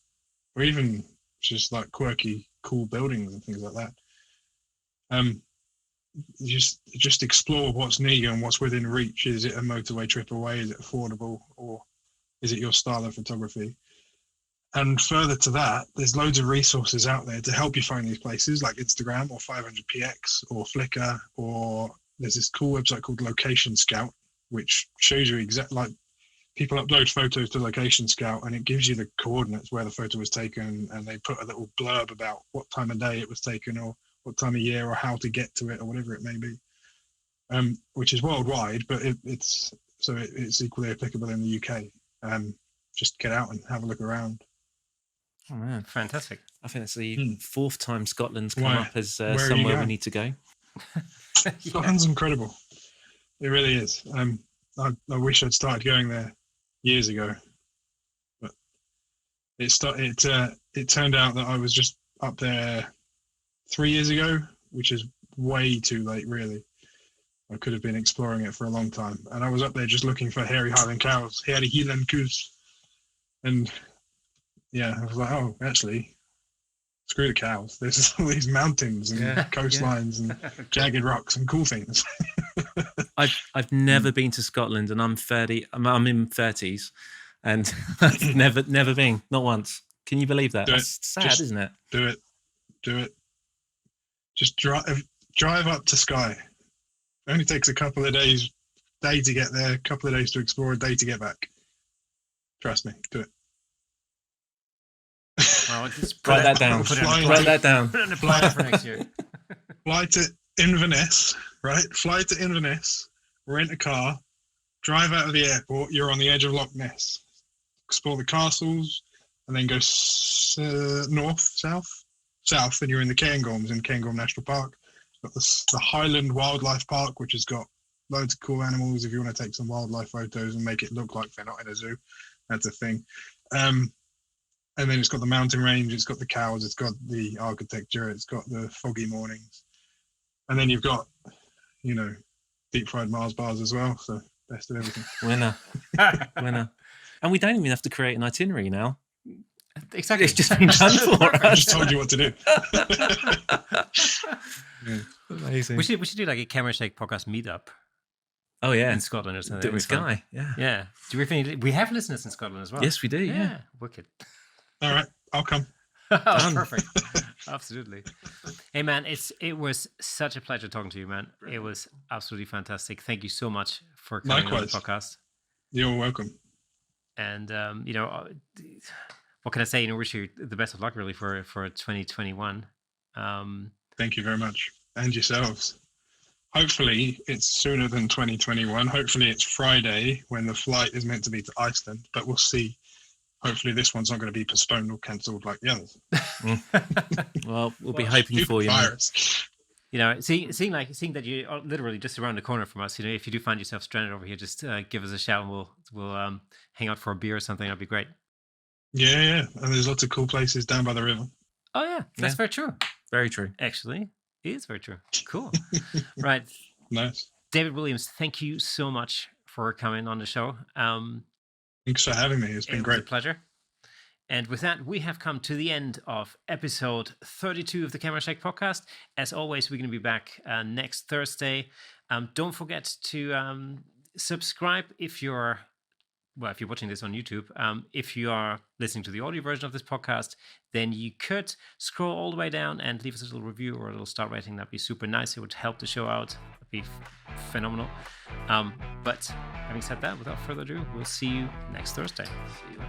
or even just like quirky, cool buildings and things like that, just explore what's near you and what's within reach. Is it a motorway trip away? Is it affordable? Or is it your style of photography? And further to that, there's loads of resources out there to help you find these places, like Instagram or 500px or Flickr, or there's this cool website called Location Scout, which shows you like people upload photos to Location Scout and it gives you the coordinates where the photo was taken, and they put a little blurb about what time of day it was taken or what time of year or how to get to it or whatever it may be, which is worldwide, but it's equally applicable in the UK. Just get out and have a look around. Oh man, Fantastic. I think it's the fourth time Scotland's come Why? up as Where are you somewhere we going? need to go. Scotland's incredible. It really is. I wish I'd started going there years ago, but it turned out that I was just up there 3 years ago, which is way too late, really. I could have been exploring it for a long time, and I was up there just looking for hairy Highland cows, hairy Highland cows, and yeah, I was like, oh, actually, screw the cows. There's all these mountains and coastlines and jagged rocks and cool things. I've never been to Scotland, and I'm 30. I'm in 30s, and I've never been, not once. Can you believe that? That's sad, isn't it? Do it. Just drive up to Skye. It only takes a couple of days, day to get there, a couple of days to explore, a day to get back. Trust me, do it. Well, just write that down. Write that down. Put it on the plan for next year. Fly to Inverness, right? Fly to Inverness, rent a car, drive out of the airport. You're on the edge of Loch Ness. Explore the castles, and then go south, and you're in the Cairngorms in Cairngorm National Park. Got the Highland Wildlife Park, which has got loads of cool animals if you want to take some wildlife photos and make it look like they're not in a zoo. That's a thing. And then it's got the mountain range, it's got the cows, it's got the architecture, it's got the foggy mornings. And then you've got, deep fried Mars bars as well. So best of everything. Winner. And we don't even have to create an itinerary now. Exactly. It's just been done for us. I just told you what to do. Amazing. We should do like a Camera Shake podcast meetup. Oh yeah, in Scotland or something. Do it in Skye. Yeah. We have listeners in Scotland as well. Yes, we do. Yeah. Wicked. All right, I'll come. Perfect. Absolutely. Hey man, it was such a pleasure talking to you, man. It was absolutely fantastic. Thank you so much for coming on the podcast. You're welcome. And what can I say? Wish you the best of luck, really, for 2021. Thank you very much, and yourselves. Hopefully, it's sooner than 2021. Hopefully, it's Friday when the flight is meant to be to Iceland, but we'll see. Hopefully, this one's not going to be postponed or cancelled like the others. Well, we'll be hoping for you. Seeing that you are literally just around the corner from us. If you do find yourself stranded over here, just give us a shout, and we'll hang out for a beer or something. That'd be great. Yeah, and there's lots of cool places down by the river. Oh yeah, that's very true. Very true. Actually, it is very true. Cool. Right. Nice. David Williams, thank you so much for coming on the show. Thanks for having me. It's been great. It was a pleasure. And with that, we have come to the end of episode 32 of the Camera Shake podcast. As always, we're going to be back next Thursday. Don't forget to subscribe if you're watching this on YouTube. If you are listening to the audio version of this podcast, then you could scroll all the way down and leave us a little review or a little star rating. That'd be super nice. It would help the show out. It'd be phenomenal. But having said that, without further ado, we'll see you next Thursday. See you.